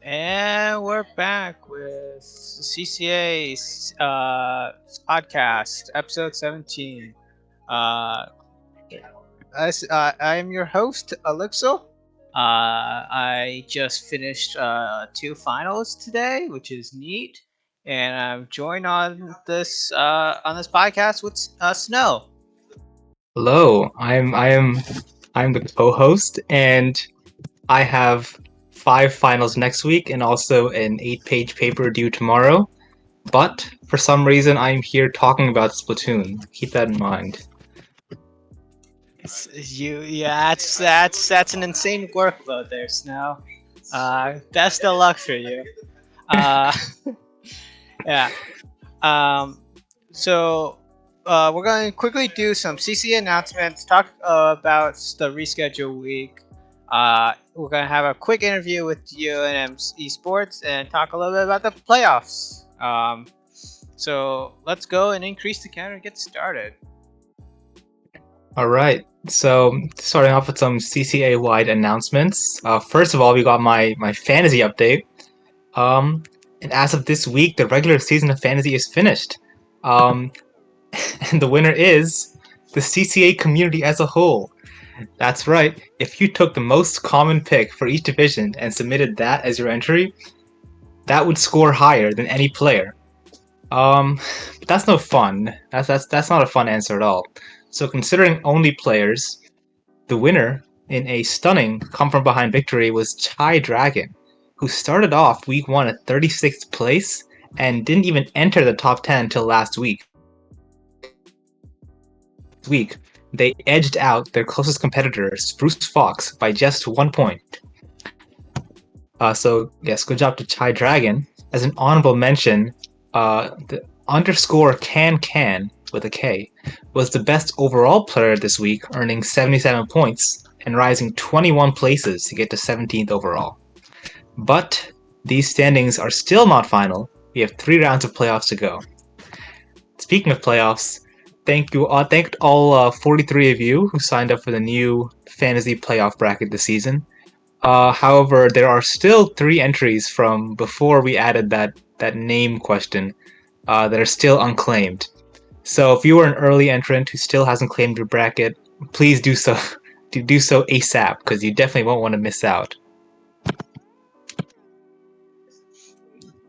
And we're back with CCA's podcast, episode 17. Uh, I am your host, Olixil. I just finished two finals today, which is neat. And I'm joined on this podcast with Snow. Hello, I'm the co-host, and I have five finals next week and also an eight-page paper due tomorrow. But for some reason, I'm here talking about Splatoon. Keep that in mind. Yeah, that's an insane workload there, Snow. Best of luck for you. Uh, yeah. Um, so we're going to quickly do some CC announcements, talk about the reschedule week. We're going to have a quick interview with UNM Esports and talk a little bit about the playoffs. So let's go and increase the counter and get started. All right. So starting off with some CCA-wide announcements. First of all, we got my fantasy update. Um, and as of this week, the regular season of fantasy is finished. Um, and the winner is the CCA community as a whole. That's right. If you took the most common pick for each division and submitted that as your entry, that would score higher than any player. But that's no fun. That's not a fun answer at all. So considering only players, the winner in a stunning come from behind victory was Chai Dragon, who started off week one at 36th place and didn't even enter the top 10 until last week. Week, they edged out their closest competitor, Spruce Fox, by just 1 point. So yes, good job to Chai Dragon. As an honorable mention, the underscore can with a K was the best overall player this week, earning 77 points and rising 21 places to get to 17th overall. But these standings are still not final. We have 3 rounds of playoffs to go. Speaking of playoffs, thank all 43 of you who signed up for the new fantasy playoff bracket this season. However, there are still 3 entries from before we added that name question that are still unclaimed. So if you are an early entrant who still hasn't claimed your bracket, please do so. Do so ASAP because you definitely won't want to miss out.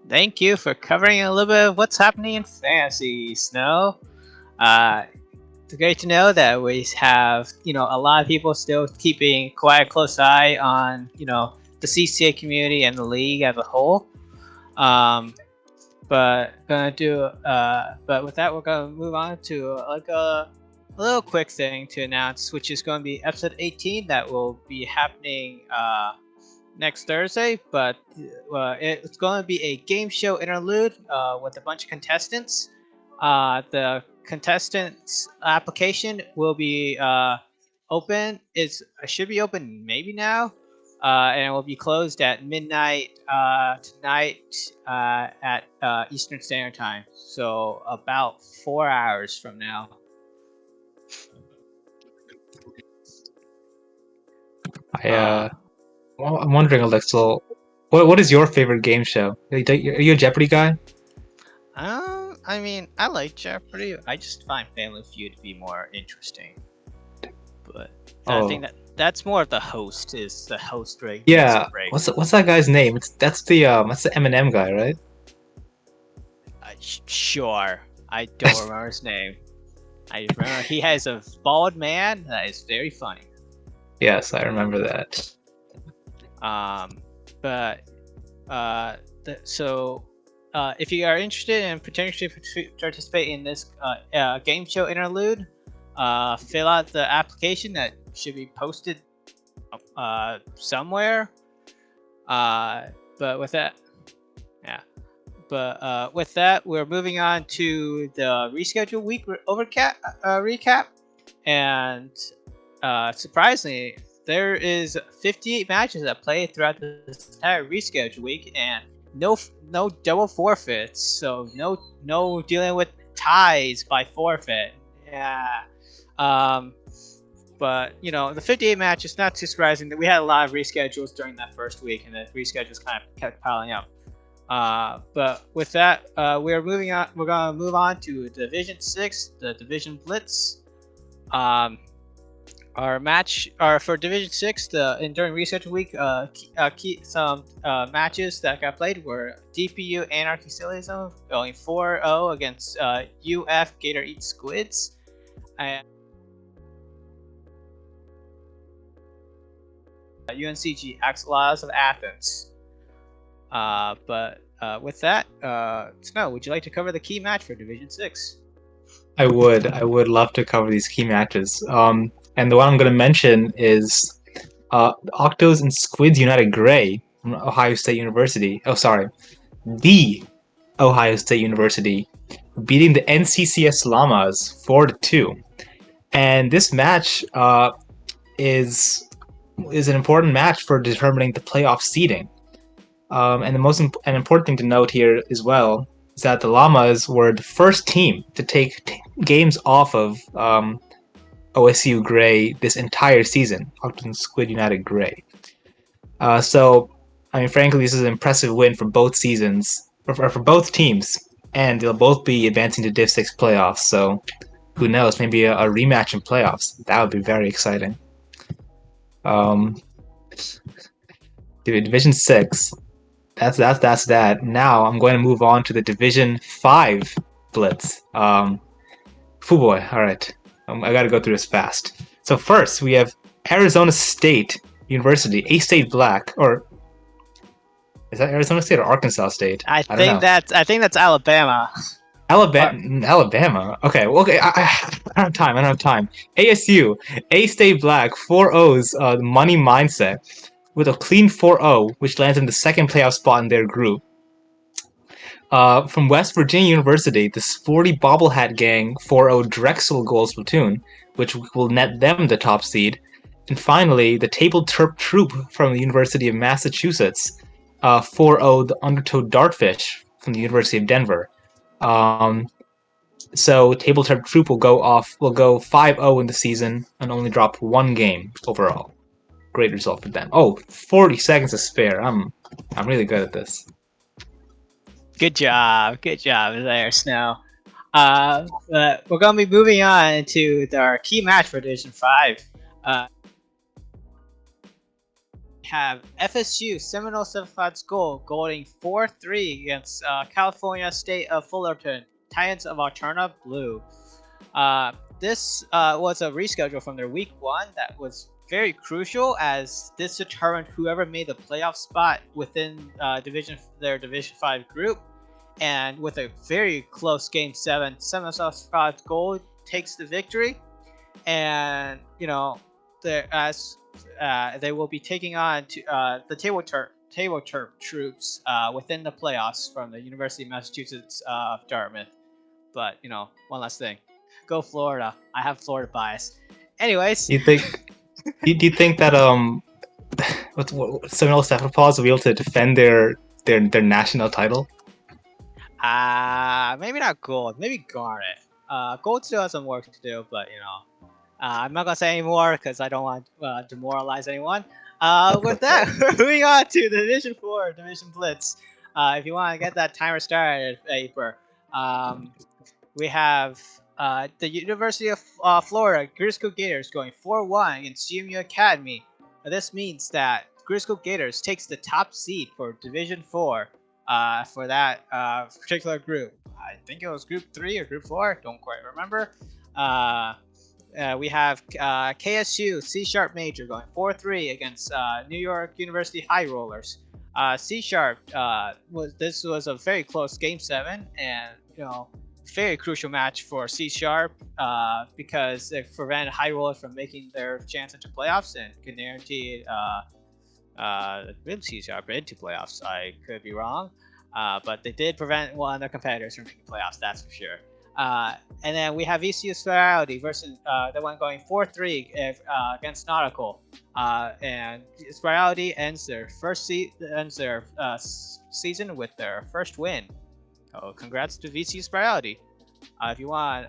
Thank you for covering a little bit of what's happening in fantasy, Snow. Uh, it's great to know that we have a lot of people still keeping quite a close eye on the CCA community and the league as a whole. Um, but with that, we're gonna move on to a little quick thing to announce, which is going to be episode 18 that will be happening next Thursday. But it's going to be a game show interlude with a bunch of contestants. The contestants application will be open. It should be open maybe now, and it will be closed at midnight tonight at Eastern Standard Time. So about 4 hours from now. I Uh, I'm wondering, Alexel, what is your favorite game show? Are you a Jeopardy guy? I mean, I like Jeopardy. I just find Family Feud to be more interesting. But I think Oh that's more of the host. Is the host rate makes or yeah, breaks. what's that guy's name? That's the Eminem guy, right? Sure, I don't remember his name. I remember he has a bald man that is very funny. Yes, I remember that. Um, but so if you are interested in potentially participate in this game show interlude, fill out the application that should be posted somewhere. But with that, yeah. But with that, we're moving on to the reschedule week recap, and surprisingly, there is 58 matches that play throughout this entire reschedule week, and no double forfeits, so no dealing with ties by forfeit. Yeah. Um, But the 58 match is not too surprising that we had a lot of reschedules during that first week, and the reschedules kind of kept piling up. But with that, we're moving on. We're gonna move on to Division 6, the Division Blitz. Our match, for Division 6, during reschedule week, some matches that got played were DPU Anarchy Zone going 4-0 against UF Gator Eat Squids, and UNCG Axelas of Athens. But with that, Snow, would you like to cover the key match for Division 6? I would. I would love to cover these key matches. And the one I'm going to mention is Octos and Squids United Gray from Ohio State University. Oh, sorry. The Ohio State University beating the NCCS Llamas 4-2. And this match is an important match for determining the playoff seeding. And an important thing to note here as well is that the Llamas were the first team to take games off of OSU Gray this entire season, Octon Squid United Gray. So, I mean, frankly, this is an impressive win for both seasons, or for both teams, and they'll both be advancing to Div 6 playoffs. So, who knows? Maybe a rematch in playoffs. That would be very exciting. Division 6. That's that. Now I'm going to move on to the Division 5 Blitz. Boy, all right. I got to go through this fast. So first we have Arizona State University, A State Black, or is that Arizona State or Arkansas State? I don't know. I think that's Alabama. Alabama. Okay, well, okay. I don't have time. ASU, A State Black, 4-0's money mindset with a clean 4-0, which lands in the second playoff spot in their group. From West Virginia University, the Sporty Bobblehat Gang 4-0 Drexel Goals Platoon, which will net them the top seed. And finally, the Table Terp Troop from the University of Massachusetts, 4-0 the Undertow Dartfish from the University of Denver. So Table Terp Troop will go 5-0 in the season and only drop one game overall. Great result for them. Oh, 40 seconds to spare. I'm really good at this. Good job there, Snow. But we're gonna be moving on to our key match for Division 5. Have FSU Seminole Simplified School going 4-3 against California State of Fullerton Titans of Alterna Blue. This was a reschedule from their week 1 that was very crucial, as this determined whoever made the playoff spot within their Division 5 group. And with a very close Game 7, Seminole Simplified Gold takes the victory. And they will be taking on the Table Terp troops within the playoffs from the University of Massachusetts Dartmouth. But one last thing, go Florida. I have Florida bias. Anyways, do you think that Seminole Cephalopods will be able to defend their national title? Maybe not gold, maybe garnet. Gold still has some work to do, but I'm not gonna say anymore because I don't want to demoralize anyone. With that, moving on to the Division 4 Division Blitz. If you want to get that timer started, April, we have the University of Florida Grisco Gators going 4-1 against CMU Academy. Now, this means that Grisco Gators takes the top seed for Division 4 for that particular group. I think it was Group 3 or Group 4, don't quite remember. We have KSU C Sharp Major going 4-3 against New York University High Rollers. C Sharp this was a very close Game 7, and very crucial match for C Sharp because it prevented High Rollers from making their chance into playoffs and can guarantee C Sharp into playoffs. I could be wrong, but they did prevent one of their competitors from making playoffs. That's for sure. And then we have VCU Spirality versus the one going 4-3 against Nautical, and Spirality ends their season with their first win. So congrats to VCU Spirality. If you want,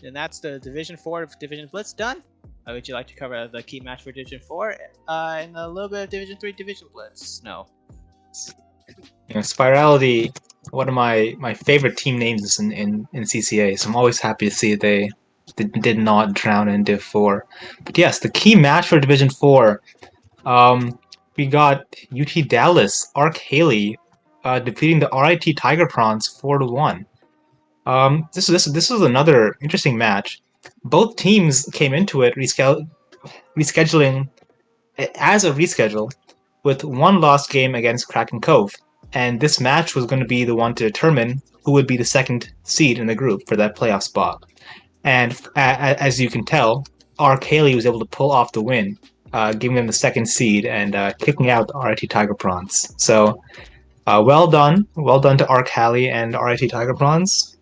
and that's the Division 4 Division Blitz done. Would you like to cover the key match for Division 4 and a little bit of Division 3 Division Blitz? No. Spirality, one of my favorite team names in CCA, so I'm always happy to see they did not drown in Div 4. But yes, the key match for Division 4, um, we got UT Dallas, Arc Haley, defeating the RIT Tiger Prawns 4-1. This was another interesting match. Both teams came into it rescheduling as a reschedule with one lost game against Kraken Cove, and this match was going to be the one to determine who would be the second seed in the group for that playoff spot. And as you can tell, Ark Haley was able to pull off the win, giving them the second seed and kicking out the RIT Tiger Prawns. So well done to Ark Haley and RIT Tiger Prawns.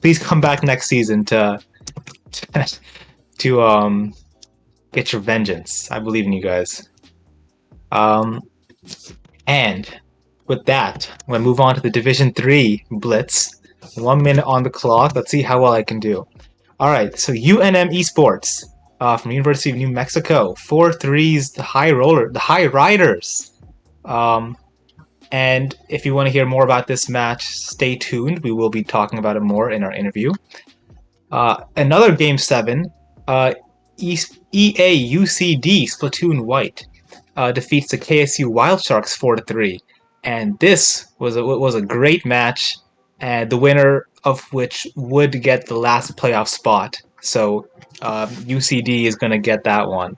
Please come back next season to get your vengeance. I believe in you guys. Um, and with that, I'm going to move on to the Division 3 Blitz. 1 minute on the clock. Let's see how well I can do. All right, so UNM Esports from University of New Mexico. 4-3s, the High Riders. Um, and if you want to hear more about this match, stay tuned. We will be talking about it more in our interview. Another Game 7, EAUCD Splatoon White defeats the KSU Wild Sharks 4-3. And this was a great match, and the winner of which would get the last playoff spot. So UCD is going to get that one.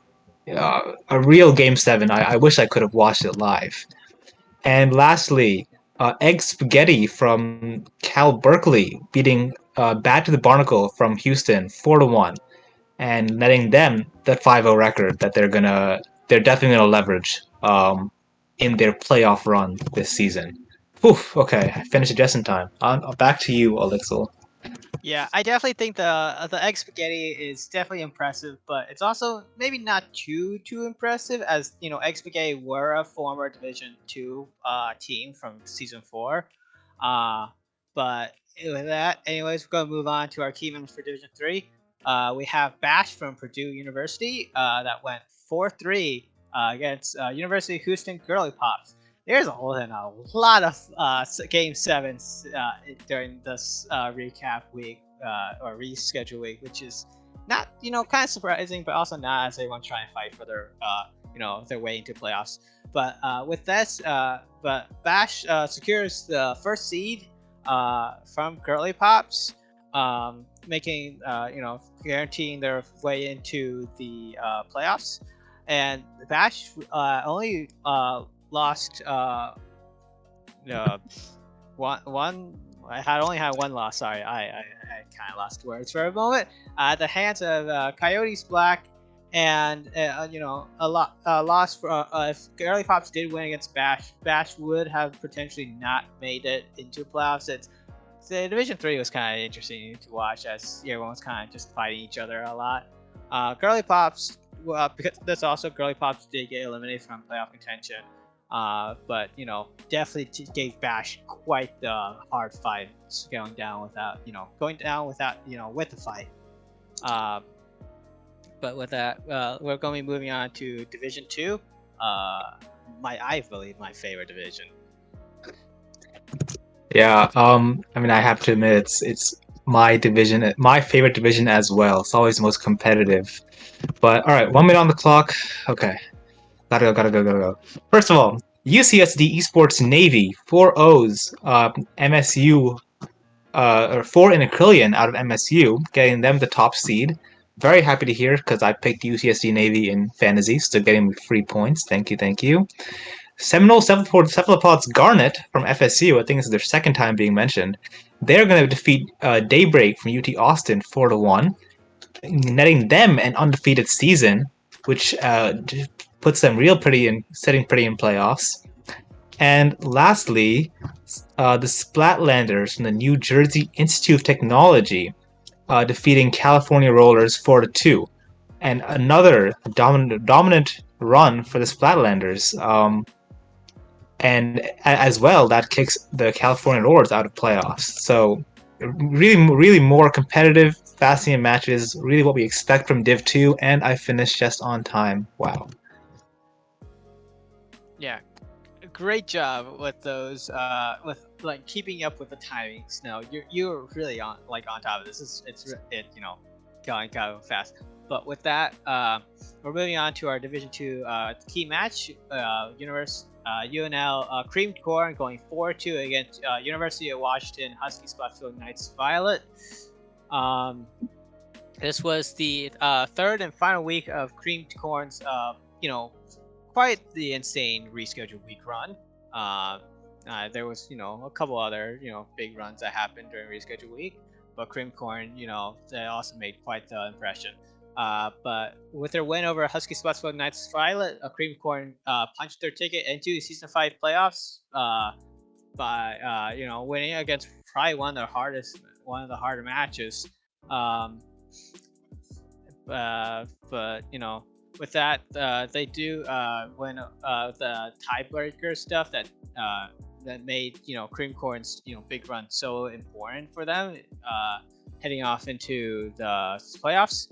A real Game 7. I wish I could have watched it live. And lastly, Egg Spaghetti from Cal Berkeley beating Bad to the Barnacle from Houston 4-1, and netting them that 5-0 record that they're definitely gonna leverage in their playoff run this season. Oof, okay, I finished it just in time. Back to you, Olixil. Yeah, I definitely think the egg spaghetti is definitely impressive, but it's also maybe not too impressive, as you know, egg spaghetti were a former Division 2 team from Season 4. Uh, but with that, anyways, we're gonna move on to our key members for Division 3. We have Bash from Purdue University that went 4-3 against University of Houston Girly Pops. There's a lot of game sevens during this recap week or reschedule week, which is not kind of surprising, but also not, as they want to try and fight for their their way into playoffs. But with this, but Bash secures the first seed from Girly Pops, making guaranteeing their way into the playoffs. And Bash only lost one. I had only had one loss. Sorry, I kind of lost words for a moment. At the hands of Coyotes Black, and a loss for if Girly Pops did win against Bash, Bash would have potentially not made it into playoffs. The Division 3 was kind of interesting to watch, as everyone was kind of just fighting each other a lot. Girly Pops, because that's also Girly Pops did get eliminated from playoff contention. But definitely gave Bash quite the hard fight, going down without with the fight. Uh, but with that, we're going to be moving on to Division 2. I believe my favorite division. Yeah, I mean, I have to admit it's my division, my favorite division as well. It's always the most competitive. But all right, 1 minute on the clock. Okay, gotta go. First of all, UCSD Esports Navy, 4-0s, MSU, or 4 in Acrylion out of MSU, getting them the top seed. Very happy to hear, because I picked UCSD Navy in fantasy, so getting me free points. Thank you, thank you. Seminole Cephalopods Garnet from FSU, I think this is their second time being mentioned. They're going to defeat Daybreak from UT Austin 4-1, netting them an undefeated season, which puts them sitting pretty in playoffs. And lastly, the Splatlanders from the New Jersey Institute of Technology defeating California Rollers 4-2, and another dominant run for the Splatlanders. And as well, that kicks the California Rollers out of playoffs. So really more competitive, fascinating matches. Really, what we expect from Div 2, and I finished just on time. Wow. Yeah, great job with those with like keeping up with the timings. No, you're really on top of this. Going fast. But with that, we're moving on to our Division Two key match. UNL Creamed Corn going 4-2 against University of Washington Husky Spotsville Knights Violet. Um, this was the third and final week of Creamed Corn's quite the insane rescheduled week run. There was, a couple other, big runs that happened during rescheduled week, but Cream Corn, they also made quite the impression. But with their win over Husky Spotsville Knights Violet, Cream Corn punched their ticket into the Season 5 playoffs by, winning against probably one of the harder matches. Um, but with that, they do win the tiebreaker stuff that made Cream Corn's big run so important for them, heading off into the playoffs.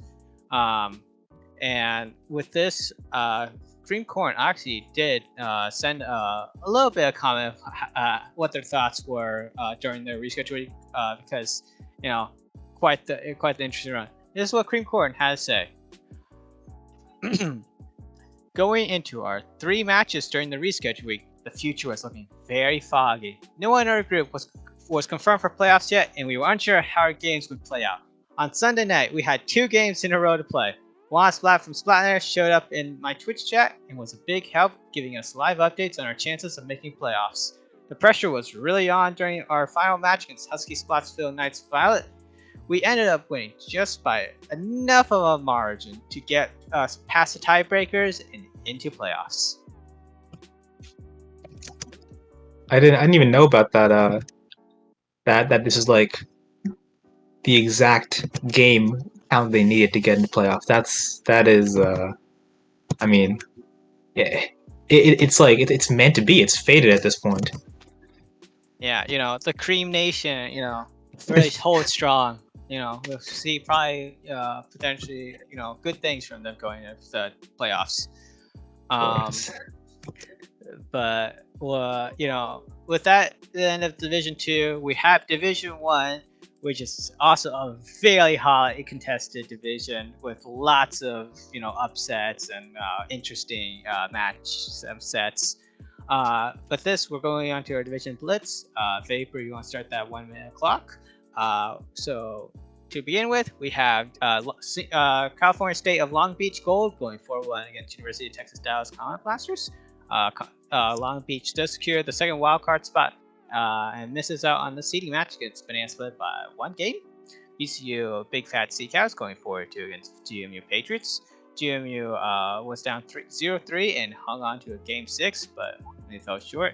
And with this, Cream Corn actually did send a little bit of comment of what their thoughts were during their rescheduling, because quite the interesting run. This is what Cream Corn had to say. Going into our 3 matches during the reschedule week, the future was looking very foggy. No one in our group was confirmed for playoffs yet, and we were unsure how our games would play out. On Sunday night, we had 2 games in a row to play. Juan Splat from Splatner showed up in my Twitch chat and was a big help, giving us live updates on our chances of making playoffs. The pressure was really on during our final match against Husky Spotsville Knights Violet. We ended up winning just by enough of a margin to get us past the tiebreakers and into playoffs. I didn't even know about that. That this is like the exact game count they needed to get into playoffs. That is. I mean, yeah, it's like it's meant to be. It's fated at this point. Yeah, the Cream Nation, really hold strong. We'll see probably potentially, good things from them going into the playoffs. But with that, the end of Division 2, we have Division 1, which is also a very hotly contested division with lots of upsets and interesting match sets. But we're going on to our Division Blitz. Vapor, you want to start that 1 minute clock? So to begin with, we have California State of Long Beach Gold going 4-1 against University of Texas Dallas Comet Blasters. Long Beach does secure the second wildcard spot and misses out on the seeding match against Banana Split by 1 game. VCU Big Fat Sea Cows going 4-2 against GMU Patriots. GMU was down 0-3 and hung on to a game 6, but they fell short.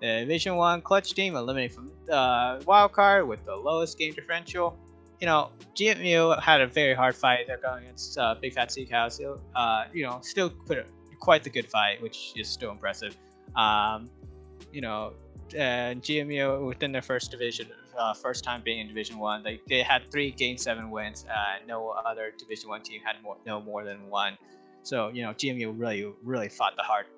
The Division 1 clutch team eliminated from the wild card with the lowest game differential. GMU had a very hard fight. They're going against Big Fat Sea Cows. Still put quite the good fight, which is still impressive. GMU within their first division, first time being in Division 1, they had 3 Game 7 wins. No other Division 1 team had more than 1. So GMU really fought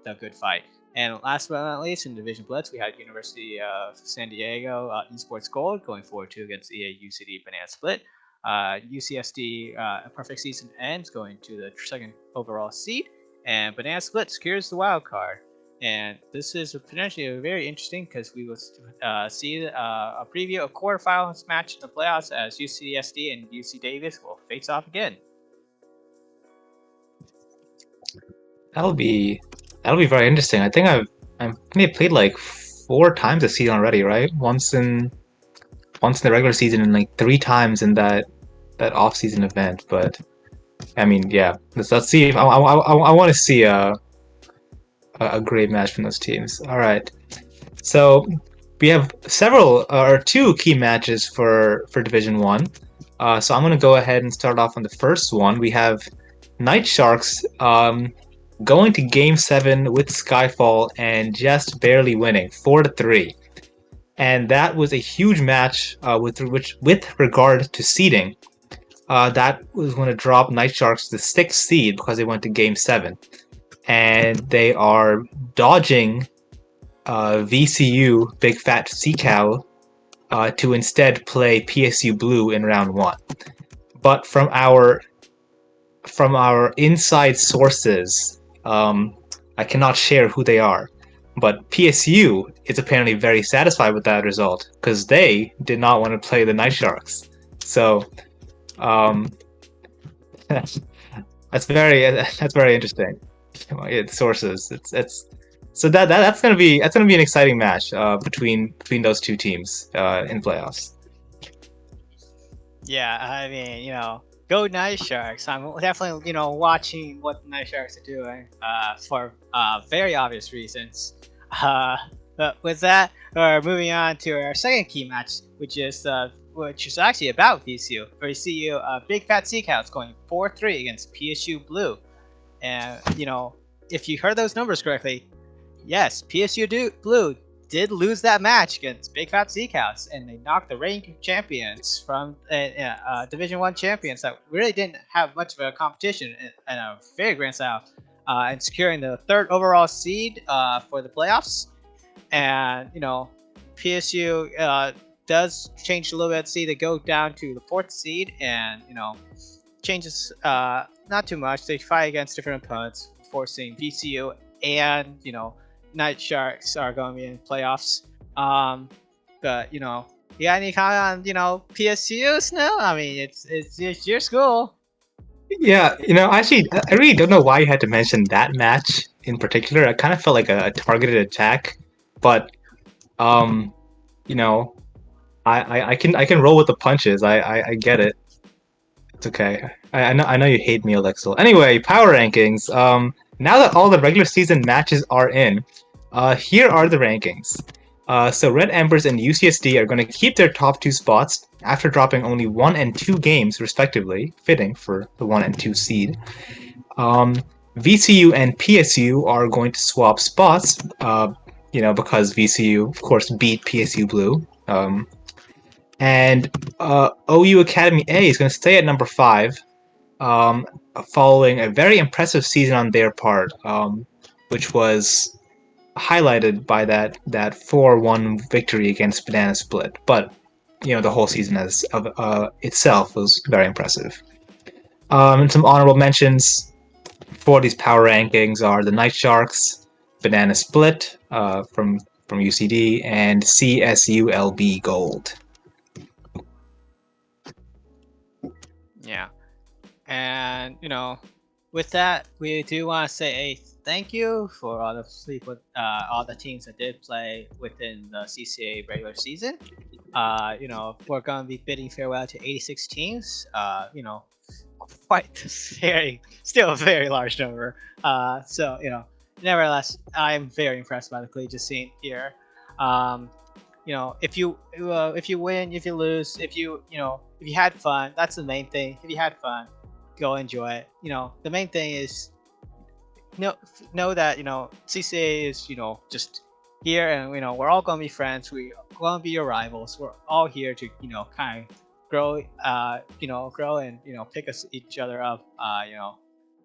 the good fight. And last but not least, in Division Blitz, we had University of San Diego Esports Gold going 4-2 against EA UCD Banana Split. UCSD Perfect Season ends going to the second overall seed, and Banana Split secures the wild card. And this is potentially very interesting because we will see a preview of quarterfinals match in the playoffs as UCSD and UC Davis will face off again. That'll be very interesting. I think I've played like 4 times this season already, right? Once in the regular season and like 3 times in that off-season event. But I mean, yeah, let's see if I want to see a great match from those teams. All right, so we have several or 2 key matches for Division 1. So I'm going to go ahead and start off on the first one. We have Night Sharks going to Game 7 with Skyfall and just barely winning 4-3. and that was a huge match with regard to seeding. That was going to drop Night Sharks to the sixth seed because they went to Game 7, and they are dodging VCU Big Fat Sea Cow to instead play PSU Blue in round one. But from our inside sources, I cannot share who they are, but PSU is apparently very satisfied with that result because they did not want to play the Night Sharks. So um, that's very interesting. It's sources. It's so that's gonna be an exciting match between those two teams in playoffs. Yeah, I mean, go Night Sharks. I'm definitely, watching what the Night Sharks are doing for very obvious reasons. Uh, but with that, we're moving on to our second key match, which is actually about VCU. VCU, Big Fat Sea Cows going 4-3 against PSU Blue. And, if you heard those numbers correctly, yes, Blue did lose that match against Big Fat Sea Cows, and they knocked the reigning champions from Division One champions that really didn't have much of a competition in a very grand style, and securing the third overall seed for the playoffs. And PSU does change a little bit. See, they go down to the fourth seed, and changes not too much. They fight against different opponents, forcing VCU and Night Sharks are going to be in playoffs. But you got any comment on PSU Snow? I mean, it's your school. Yeah, actually, I really don't know why you had to mention that match in particular. I kind of felt like a targeted attack, but um, you know, I can roll with the punches. I get it. It's okay. I know you hate me, Olixil. Anyway, power rankings. Now that all the regular season matches are in, here are the rankings. So Red Embers and UCSD are going to keep their top two spots after dropping only 1 and 2 games respectively, fitting for the 1 and 2 seed. Um, VCU and PSU are going to swap spots, because VCU, of course, beat PSU Blue. And OU Academy A is going to stay at number 5, um, following a very impressive season on their part, which was highlighted by that 4-1 victory against Banana Split. But the whole season as of itself was very impressive. And some honorable mentions for these power rankings are the Night Sharks, Banana Split from UCD, and CSULB Gold. Yeah, and with that, we do want to say a thank you for all the teams that did play within the CCA regular season. We're going to be bidding farewell to 86 teams. Quite still a very large number. So nevertheless, I'm very impressed by the collegiate scene here. Um, if you win, if you lose, if you had fun, that's the main thing. If you had fun, go enjoy it. The main thing is know know that CCA is just here, and we're all gonna be friends. We're gonna be your rivals. We're all here to kind of grow and pick each other up.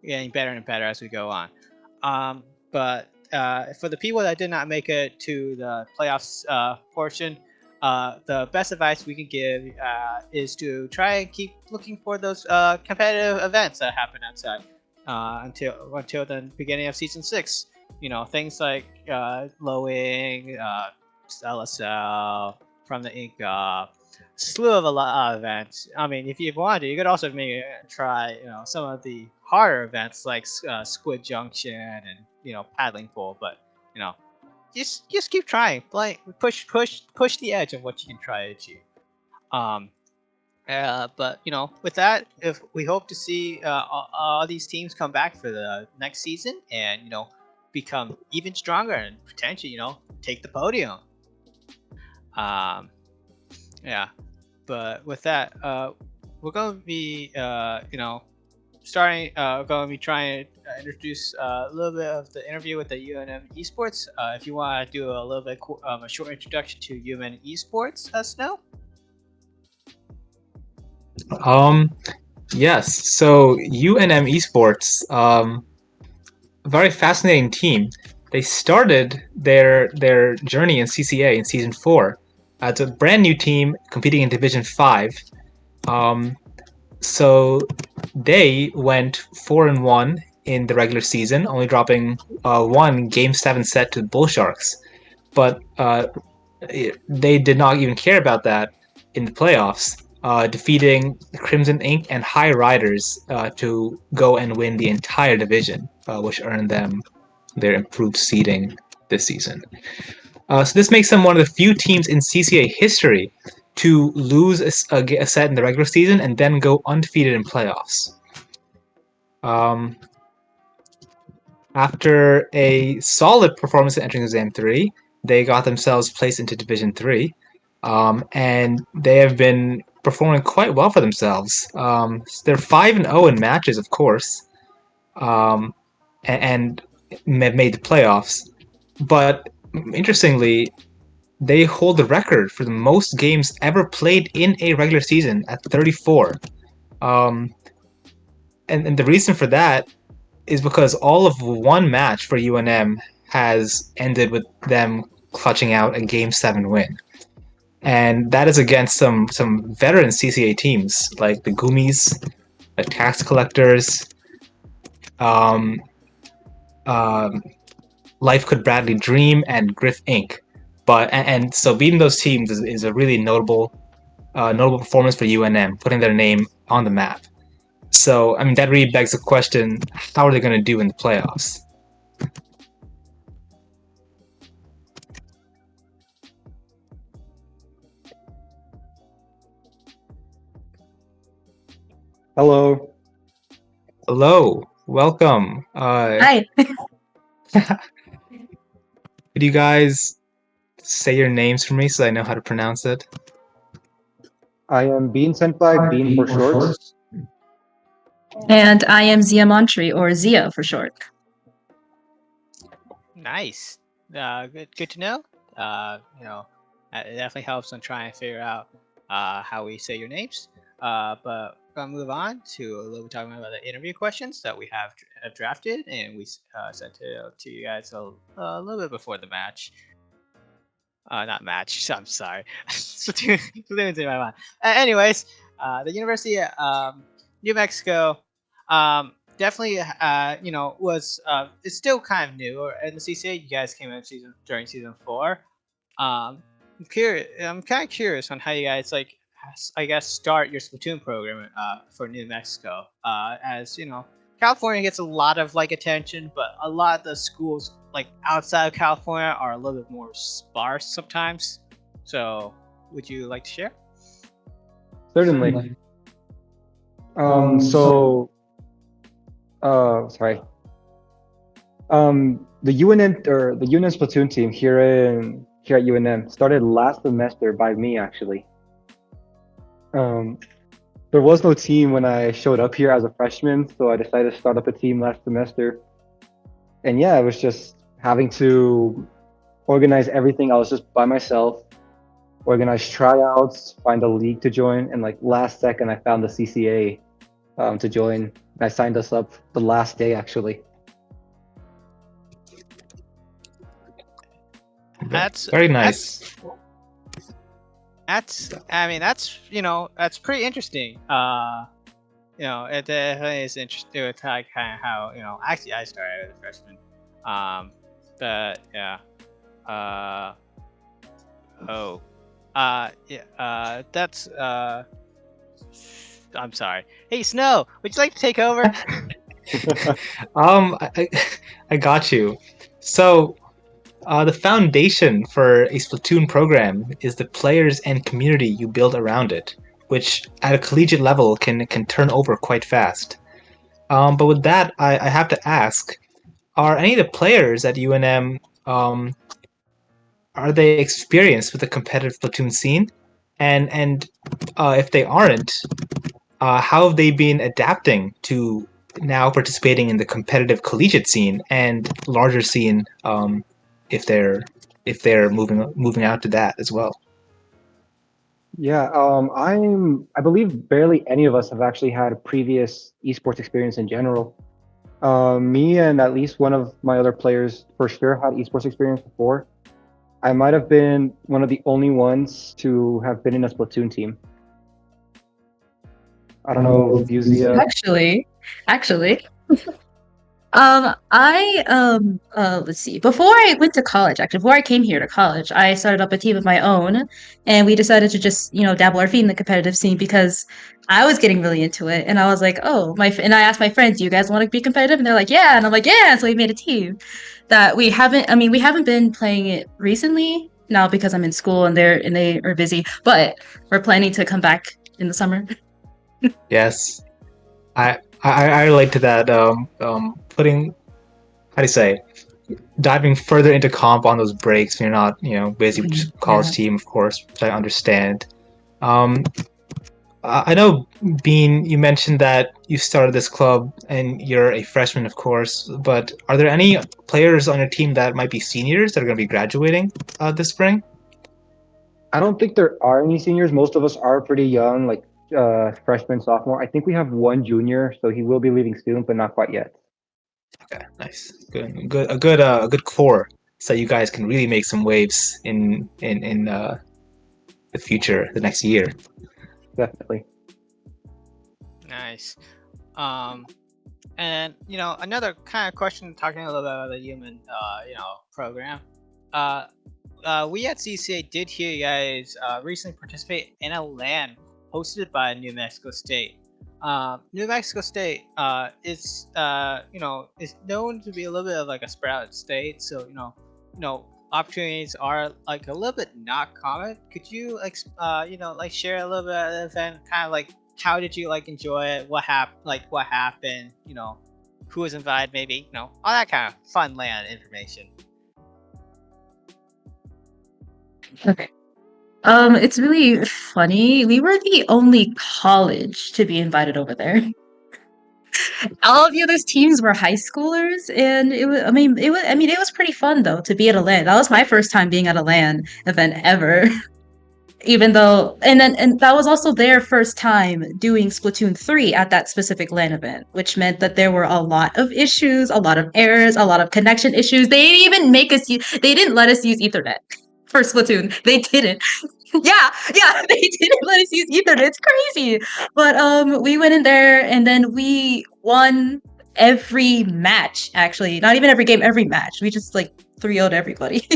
Getting better and better as we go on. But for the people that did not make it to the playoffs portion, the best advice we can give is to try and keep looking for those competitive events that happen outside until the beginning of season 6. Things like Lowing, LSL, from the Ink, slew of a lot of events. I mean, if you wanted, you could also maybe try some of the harder events like Squid Junction and Paddling Pool, but you know just keep trying. Like push the edge of what you can try to achieve. Um, but with that, if we hope to see all these teams come back for the next season and become even stronger and potentially take the podium. Um, yeah, but with that, we're going to be going to be trying to introduce a little bit of the interview with the UNM esports. If you want to do a little bit a short introduction to UNM esports, Snow. Um, yes. So UNM Esports, very fascinating team. They started their journey in CCA in season 4 as a brand new team competing in Division 5. Um, so they went 4-1 in the regular season, only dropping one Game 7 set to Bull Sharks. But they did not even care about that in the playoffs, defeating Crimson Inc. and High Riders to go and win the entire division, which earned them their improved seeding this season. So this makes them one of the few teams in CCA history to lose a set in the regular season and then go undefeated in playoffs. Um, After a solid performance in entering Exam 3, they got themselves placed into Division 3, and they have been performing quite well for themselves. They're 5-0 in matches, of course, um, and made the playoffs. But interestingly, they hold the record for the most games ever played in a regular season at 34. Um, and the reason for that is because all of one match for UNM has ended with them clutching out a Game 7 win. And that is against some veteran CCA teams like the Gummies, the Tax Collectors, um, uh, Life Could Bradley Dream, and Griff Inc. And so beating those teams is a really notable performance for UNM, putting their name on the map. So I mean that really begs the question: how are they going to do in the playoffs? Hello. Hello, welcome. Hi. Could you guys say your names for me so I know how to pronounce it? I am Bean Senpai, Bean for short. And I am Zia Montri, or Zia for short. Nice. Good to know. It definitely helps on trying to figure out how we say your names. But we're gonna move on to a little bit talking about the interview questions that we have drafted, and we sent it out to you guys a little bit before the match. Not match. I'm sorry. Splatoon's in my mind. Anyways, the University of New Mexico definitely was it's still kind of new in the CCA. You guys came in during season 4. I'm curious. I'm kind of curious on how you guys I guess start your Splatoon program for New Mexico. As you know, California gets a lot of attention, but a lot of the schools outside of California are a little bit more sparse sometimes. So, would you like to share? Certainly. Sorry. The UNM or the UNM Splatoon team here at UNM started last semester by me actually. There was no team when I showed up here as a freshman, so I decided to start up a team last semester. And yeah, it was just having to organize everything. I was just by myself, organize tryouts, find a league to join, and last second I found the CCA to join. I signed us up the last day actually. That's very nice. That's pretty interesting. It definitely is interesting with kind of how actually I started as a freshman. But yeah. That's I'm sorry. Hey Snow, would you like to take over? I got you. So, the foundation for a Splatoon program is the players and community you build around it, which at a collegiate level can turn over quite fast. But with that, I have to ask: are any of the players at UNM are they experienced with the competitive Splatoon scene? And if they aren't, how have they been adapting to now participating in the competitive collegiate scene and larger scene, if they're moving out to that as well. Yeah, I believe barely any of us have actually had a previous esports experience in general. Me and at least one of my other players for sure had esports experience before. I might have been one of the only ones to have been in a Splatoon team. I don't know if you, Zia. Actually, let's see. Before I went to college, actually, before I came here to college, I started up a team of my own, and we decided to just, dabble our feet in the competitive scene because I was getting really into it, and I was like, oh, and I asked my friends, "Do you guys want to be competitive?" And they're like, "Yeah," and I'm like, "Yeah." So we made a team that we haven't been playing it recently now because I'm in school and they are busy, but we're planning to come back in the summer. Yes, I relate to that. Putting how do you say diving further into comp on those breaks when you're not busy with your college Yeah. team, of course, which I understand. Um, I know, Bean, you mentioned that you started this club and you're a freshman, of course, but are there any players on your team that might be seniors that are going to be graduating this spring? I don't think there are any seniors. Most of us are pretty young, like freshman, sophomore. I think we have one junior, so he will be leaving soon, but not quite yet. Okay, nice, a good core, so you guys can really make some waves in the future, the next year. Definitely. Nice. Um, and another kind of question, talking a little bit about the human, program. Uh, we at CCA did hear you guys recently participate in a LAN hosted by New Mexico State. New Mexico State is known to be a little bit of like a spread out state, so opportunities are like a little bit not common. Could you like share a little bit of the event, kind of like how did you like enjoy it? What happened? Like what happened? Who was invited? Maybe all that kind of fun LAN information. Okay. It's really funny. We were the only college to be invited over there. All of the other teams were high schoolers, and it was pretty fun though to be at a LAN. That was my first time being at a LAN event ever. Even though, and that was also their first time doing Splatoon 3 at that specific LAN event, which meant that there were a lot of issues, a lot of errors, a lot of connection issues. They didn't even they didn't let us use Ethernet for Splatoon. They didn't. Yeah, they didn't let us use Ethernet. It's crazy. But we went in there and then we won every match, actually. Not even every game, every match. We just like 3-0'd everybody.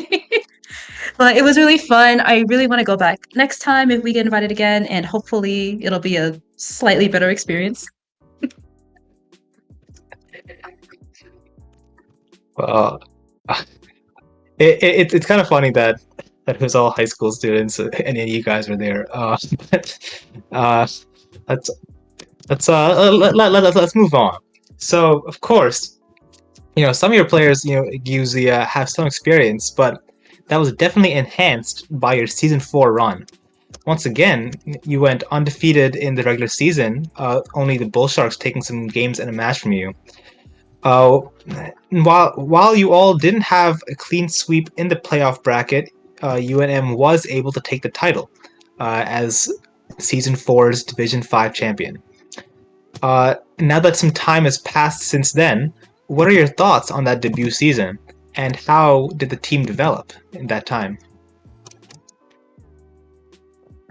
But it was really fun. I really want to go back next time if we get invited again, and hopefully it'll be a slightly better experience. Well, it's kind of funny that it was all high school students and then you guys were there. But uh, let's let's move on. So, of course, some of your players usually have some experience, but that was definitely enhanced by your season 4 run. Once again, you went undefeated in the regular season, only the Bull Sharks taking some games and a match from you. Uh, while you all didn't have a clean sweep in the playoff bracket, UNM was able to take the title as Season 4's Division 5 champion. Now that some time has passed since then, what are your thoughts on that debut season, and how did the team develop in that time?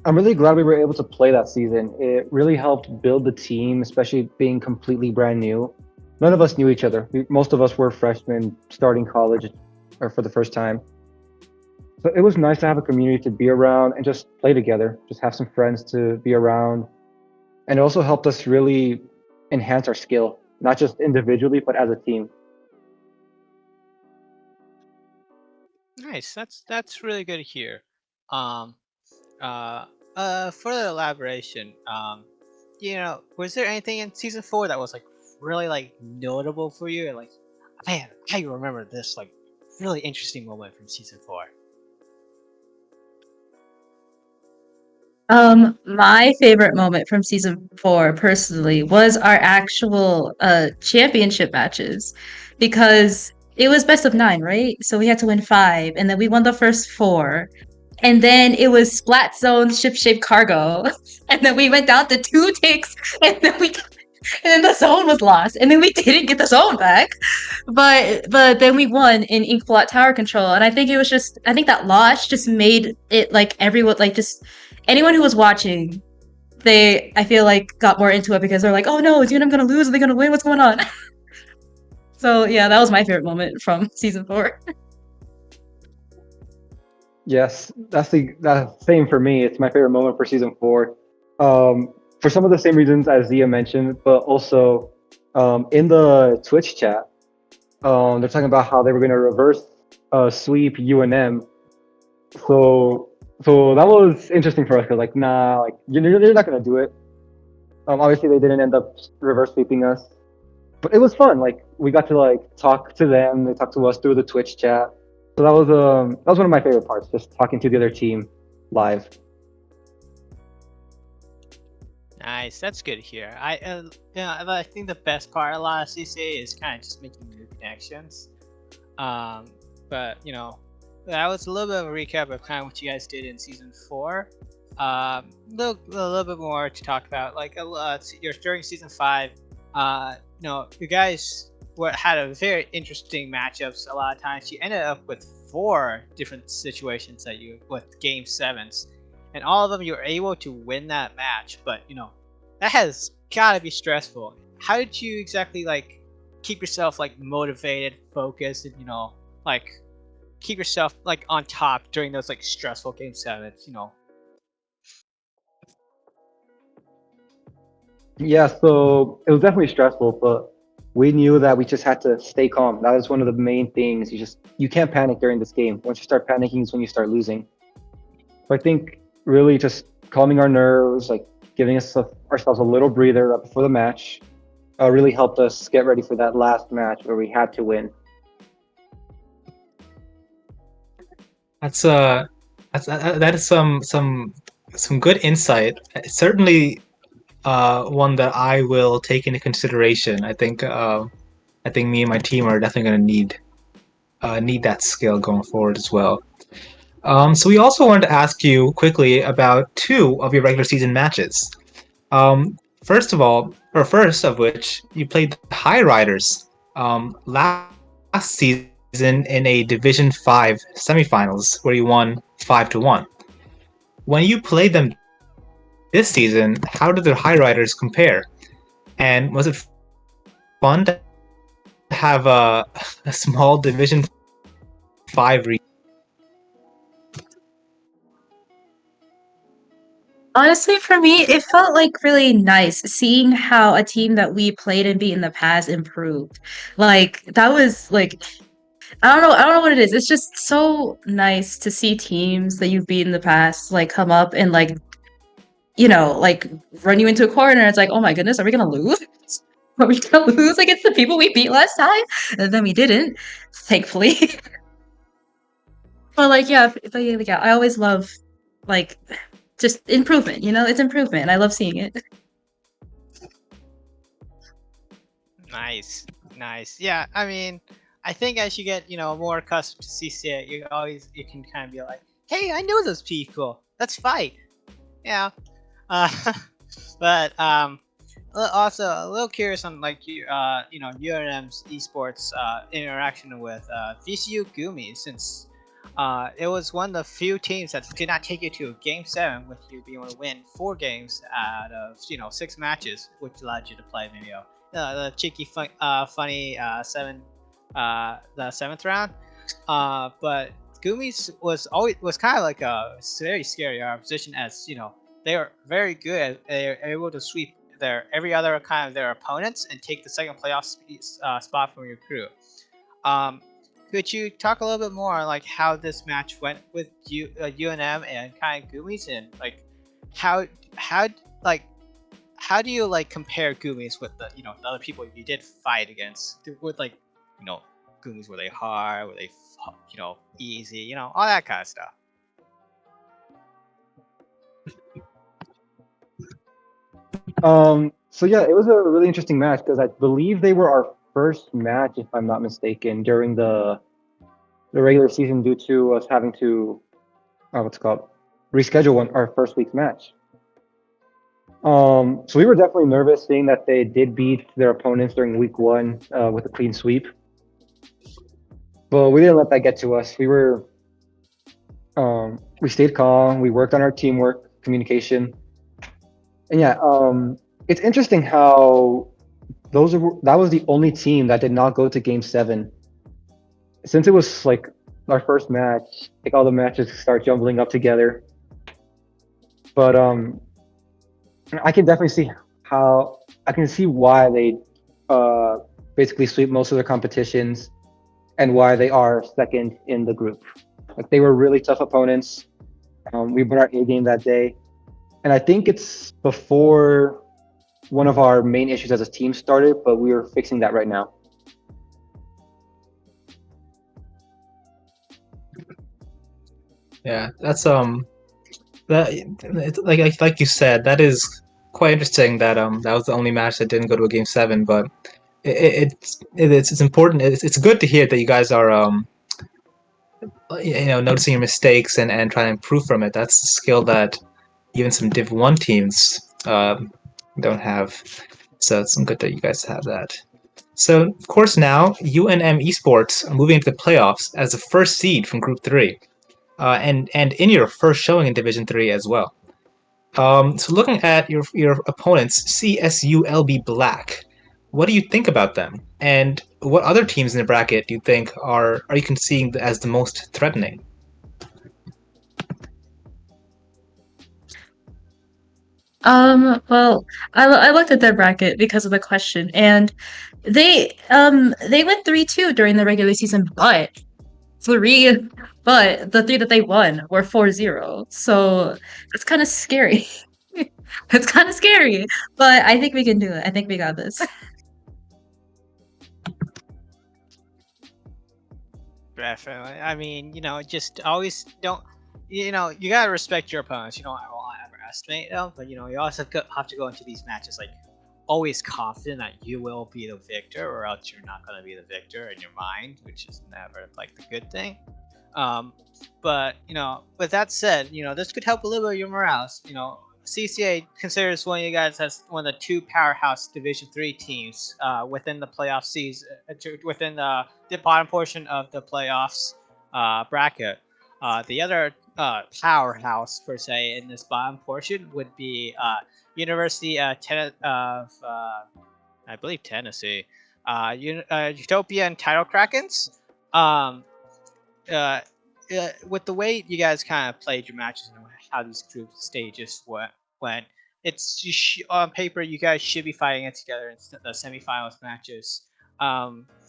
I'm really glad we were able to play that season. It really helped build the team, especially being completely brand new. None of us knew each other. Most of us were freshmen starting college or for the first time. So it was nice to have a community to be around and just play together, just have some friends to be around. And it also helped us really enhance our skill, not just individually, but as a team. Nice. That's really good to hear. Um, Further elaboration. Was there anything in season 4 that was like really like notable for you? And like, man, I remember this like really interesting moment from season 4. My favorite moment from season 4, personally, was our actual championship matches because it was best of 9, right? So we had to win 5, and then we won the first 4. And then it was Splat Zone Ship Shape Cargo. And then we went down to 2 ticks, and then the zone was lost, and then we didn't get the zone back. But then we won in Inkblot Tower Control, and I think it was just I think that loss just made it like everyone like just anyone who was watching, they I feel like got more into it because they're like, oh no, is UNM gonna lose? Are they gonna win? What's going on? So yeah, that was my favorite moment from season 4. Yes, that's same for me. It's my favorite moment for season 4. For some of the same reasons as Zia mentioned, but also in the Twitch chat, they're talking about how they were going to reverse sweep UNM. So that was interesting for us because like nah, like you're not going to do it. Obviously they didn't end up reverse sweeping us, but it was fun. Like we got to like talk to them. They talked to us through the Twitch chat. So that was one of my favorite parts, just talking to the other team live. Nice, that's good to hear. I think the best part of a lot of CCA is kind of just making new connections. But that was a little bit of a recap of kind of what you guys did in season 4. A little bit more to talk about, like during season 5. You guys had a very interesting matchups. A lot of times, you ended up with 4 different situations that you with game 7s, and all of them you were able to win that match. But that has gotta be stressful. How did you exactly like keep yourself like motivated, focused, and like keep yourself like on top during those like stressful game 7s? Yeah, so it was definitely stressful, but we knew that we just had to stay calm. That was one of the main things. You can't panic during this game. Once you start panicking is when you start losing. So I think really just calming our nerves, like giving ourselves a little breather right before the match, really helped us get ready for that last match where we had to win. That's that is some good insight. Certainly, one that I will take into consideration. I think me and my team are definitely going to need that skill going forward as well. So we also wanted to ask you quickly about 2 of your regular season matches. First of all, or first of which, you played the High Riders last season in a Division 5 semifinals where you won 5-1. When you played them this season, how did the High Riders compare? And was it fun to have a small Division 5 Honestly, for me, it felt like really nice seeing how a team that we played and beat in the past improved. Like that was like I don't know what it is. It's just so nice to see teams that you've beat in the past like come up and like like run you into a corner. It's like, oh my goodness, are we gonna lose? Are we gonna lose against the people we beat last time? And then we didn't, thankfully. But like, yeah, I always love like just improvement. It's improvement. And I love seeing it. Nice, nice. Yeah, I mean, I think as you get more accustomed to CCA, you can kind of be like, hey, I know those people. Let's fight. Yeah. Uh, but also a little curious on like UNM's esports interaction with VCU Gumi, since it was one of the few teams that did not take you to a game 7, with you being able to win 4 games out of 6 matches, which allowed you to play maybe the cheeky funny the 7th round. But Gumi's was kind of like a very scary opposition, as they are very good. They're able to sweep every other kind of their opponents and take the second playoff spot from your crew. Um, could you talk a little bit more on like how this match went with UNM and kind of Gumis, and like how how like how do you like compare Gumis with the other people you did fight against? With like you know Gumis, were they hard? Were they easy? All that kind of stuff. So yeah, it was a really interesting match because I believe they were our first match, if I'm not mistaken, during the regular season due to us having to what's it called reschedule our first week's match. So we were definitely nervous seeing that they did beat their opponents during week one with a clean sweep, but we didn't let that get to us. We stayed calm. We worked on our teamwork, communication, and yeah, it's interesting how that was the only team that did not go to Game 7. Since it was like our first match, like all the matches start jumbling up together. But I can definitely see how I can see why they uh, basically sweep most of their competitions and why they are second in the group. Like they were really tough opponents. We brought our A game that day, and I think it's before one of our main issues as a team started, but we are fixing that right now. Yeah, that's that it's like you said, that is quite interesting that that was the only match that didn't go to a game 7. But it's important. It's good to hear that you guys are noticing your mistakes and trying to improve from it. That's a skill that even some Div 1 teams don't have. So it's good that you guys have that. So, of course, now UNM Esports are moving into the playoffs as the first seed from Group 3, and in your first showing in Division 3 as well. So, looking at your opponents, CSULB Black, what do you think about them? And what other teams in the bracket do you think are you seeing as the most threatening? Well, I looked at their bracket because of the question, and they went 3-2 during the regular season, three, but the three that they won were 4-0. So it's kind of scary. It's kind of scary, but I think we can do it. I think we got this. Definitely. I mean, just always don't. You gotta respect your opponents. You don't want to underestimate them, but you also have to go into these matches like always confident that you will be the victor, or else you're not gonna be the victor in your mind, which is never like the good thing. Um, but with that said, this could help a little bit of your morale. CCA considers one of you guys as one of the two powerhouse Division 3 teams within the playoff season, within the bottom portion of the playoffs bracket. The other powerhouse per se in this bottom portion would be University of I believe Tennessee, Utopian Title Krakens. Um, uh, with the way you guys kind of played your matches and how these group stages went, on paper you guys should be fighting it together in the semifinals matches.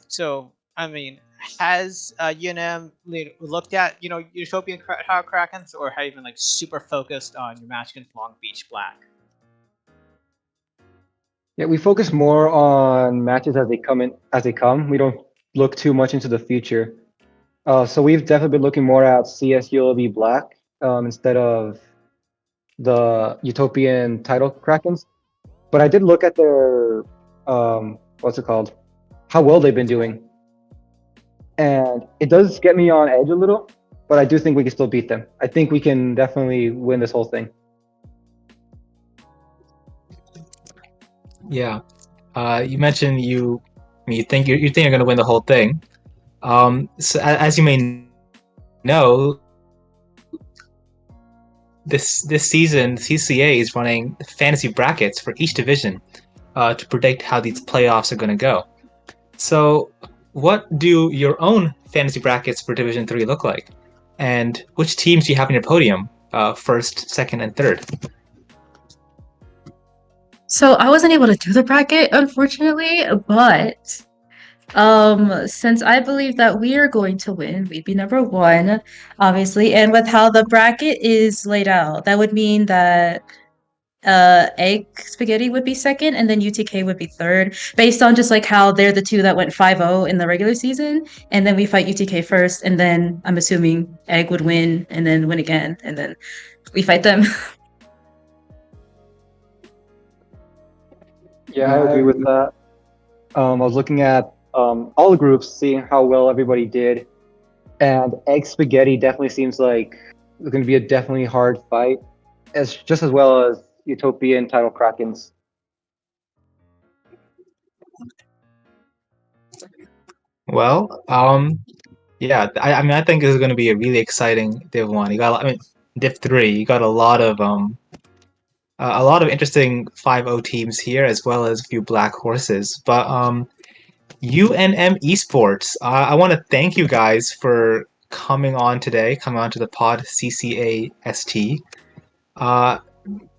So I mean, has UNM looked at Utopian Krakens, or have you been like super focused on your match against Long Beach Black? Yeah, we focus more on matches as they come in as they come. We don't look too much into the future. So we've definitely been looking more at CSULB Black instead of the Utopian title Krakens. But I did look at their what's it called? How well they've been doing, and it does get me on edge a little. But I do think we can still beat them. I think we can definitely win this whole thing. Yeah, you mentioned you think you think you're going to win the whole thing. So as you may know, this season CCA is running fantasy brackets for each division to predict how these playoffs are going to go. So, what do your own fantasy brackets for Division 3 look like? And which teams do you have in your podium, first, second, and third? So I wasn't able to do the bracket, unfortunately, but since I believe that we are going to win, we'd be number one, obviously, and with how the bracket is laid out, that would mean that egg spaghetti would be second and then UTK would be third, based on just like how they're the two that went 5-0 in the regular season, and then we fight UTK first, and then I'm assuming egg would win and then win again, and then we fight them. Yeah, I agree with that. I was looking at all the groups, seeing how well everybody did, and Egg Spaghetti definitely seems like it's going to be a definitely hard fight, as just as well as Utopia and Tidal Krakens. Well, yeah, I mean, I think this is going to be a really exciting Div 1. You got, I mean, Div 3, you got a lot of interesting 5-0 teams here, as well as a few black horses. But UNM Esports, I want to thank you guys for coming on today, coming on to the PodCCAst. Uh,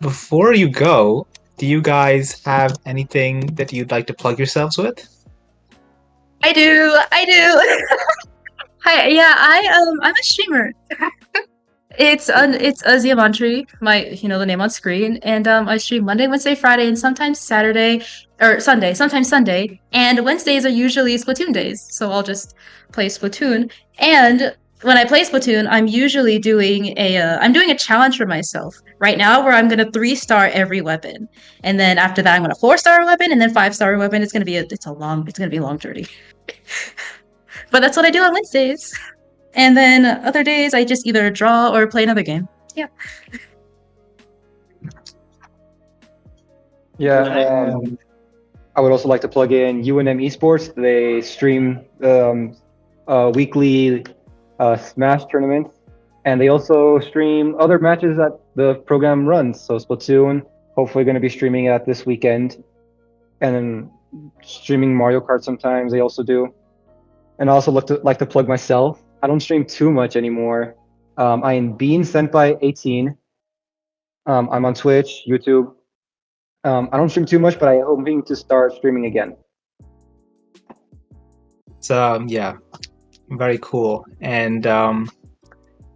Before you go, do you guys have anything that you'd like to plug yourselves with? I do. Hi, yeah, I'm a streamer. It's Azia Mantri, the name on screen, and I stream Monday, Wednesday, Friday, and sometimes Saturday or Sunday, sometimes Sunday. And Wednesdays are usually Splatoon days, so I'll just play Splatoon. And when I play Splatoon, I'm doing a challenge for myself right now where I'm gonna 3-star every weapon, and then after that I'm gonna 4-star weapon, and then 5-star weapon. It's gonna be a long journey, but that's what I do on Wednesdays. And then other days, I just either draw or play another game. Yeah. Yeah, and I would also like to plug in UNM Esports. They stream weekly Smash tournaments, and they also stream other matches that the program runs. So Splatoon, hopefully going to be streaming that this weekend, and then streaming Mario Kart sometimes. They also do. And I also like to plug myself. I don't stream too much anymore. I am Bean Senpai 18. I'm on Twitch, YouTube. I don't stream too much, but I'm hoping to start streaming again. So yeah, very cool. And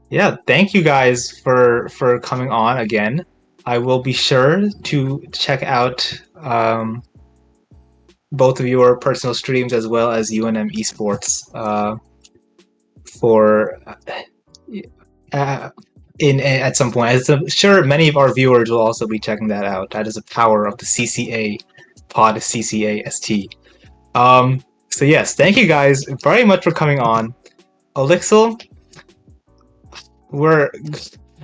yeah, thank you guys for coming on again. I will be sure to check out both of your personal streams as well as UNM Esports for uh, in at some point. As I'm sure many of our viewers will also be checking that out. That is the power of the CCA PodCCAst. So yes, thank you guys very much for coming on. Olixil, we're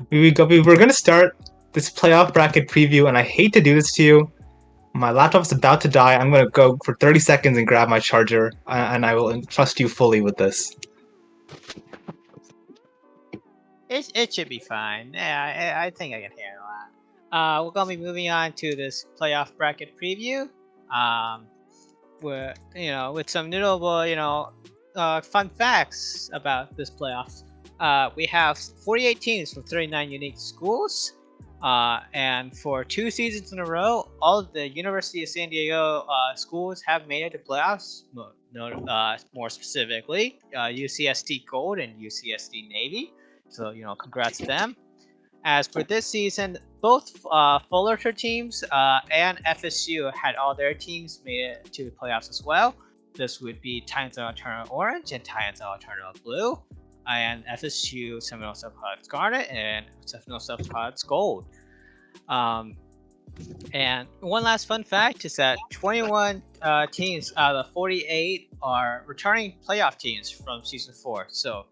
we're gonna start this playoff bracket preview, and I hate to do this to you. My laptop's about to die. I'm gonna go for 30 seconds and grab my charger, and I will entrust you fully with this. It should be fine. Yeah, I think I can handle that. We're gonna be moving on to this playoff bracket preview. With some notable, fun facts about this playoffs. We have 48 teams from 39 unique schools. And for 2 seasons in a row, all of the University of San Diego schools have made it to playoffs. More specifically, UCSD Gold and UCSD Navy. So congrats to them. As for this season, both Fullerton teams and FSU had all their teams made it to the playoffs as well. This would be Titans of Alternative Orange and Titans of Alternative Blue, and FSU Seminole Subclass Garnet and Seminole Subclass Gold. And one last fun fact is that 21 teams out of the 48 are returning playoff teams from season 4. So,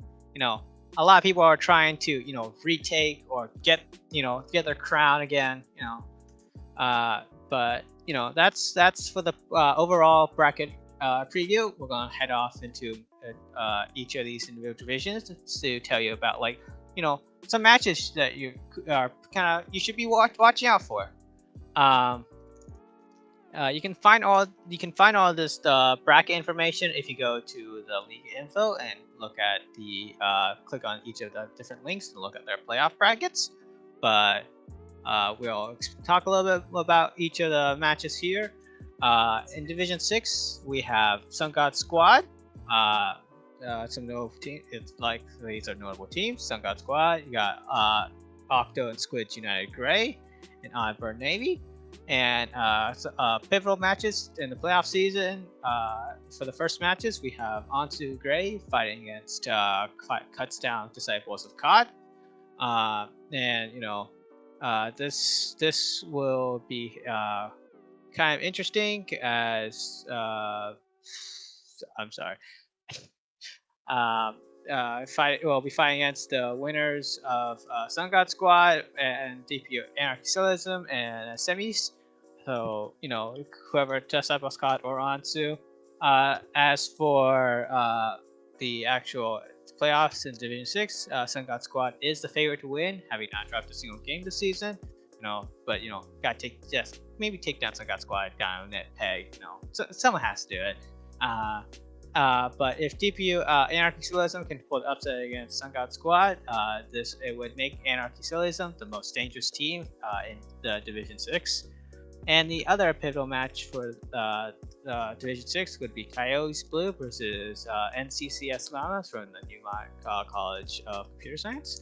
a lot of people are trying to, retake or get their crown again. But that's for the overall bracket preview. We're gonna head off into each of these individual divisions to tell you about some matches that you are you should be watching out for. You can find all this bracket information if you go to the league info and look at the click on each of the different links to look at their playoff brackets. But we'll talk a little bit about each of the matches here. In Division 6, we have Sun God Squad. Some notable teams. It's like these are notable teams. Sun God Squad. You got Octo and Squids United Gray and Onburn Navy. And pivotal matches in the playoff season. For the first matches, we have Ansu Gray fighting against Cuts Down Disciples of Cod. And this will be kind of interesting as I'm sorry. We'll be fighting against the winners of Sun God Squad and DPU Anarchy Socialism and semis. So whoever Tessa Scott or Ansu. As for the actual playoffs in Division 6, Sun God Squad is the favorite to win, having not dropped a single game this season. But gotta maybe take down Sun God Squad kind of net peg. So someone has to do it. But if DPU Anarchy Socialism can pull the upset against Sun God Squad, it would make Anarchy Socialism the most dangerous team in the Division 6. And the other pivotal match for Division 6 would be Coyotes Blue versus NCCS Llamas from the Newmont College of Computer Science.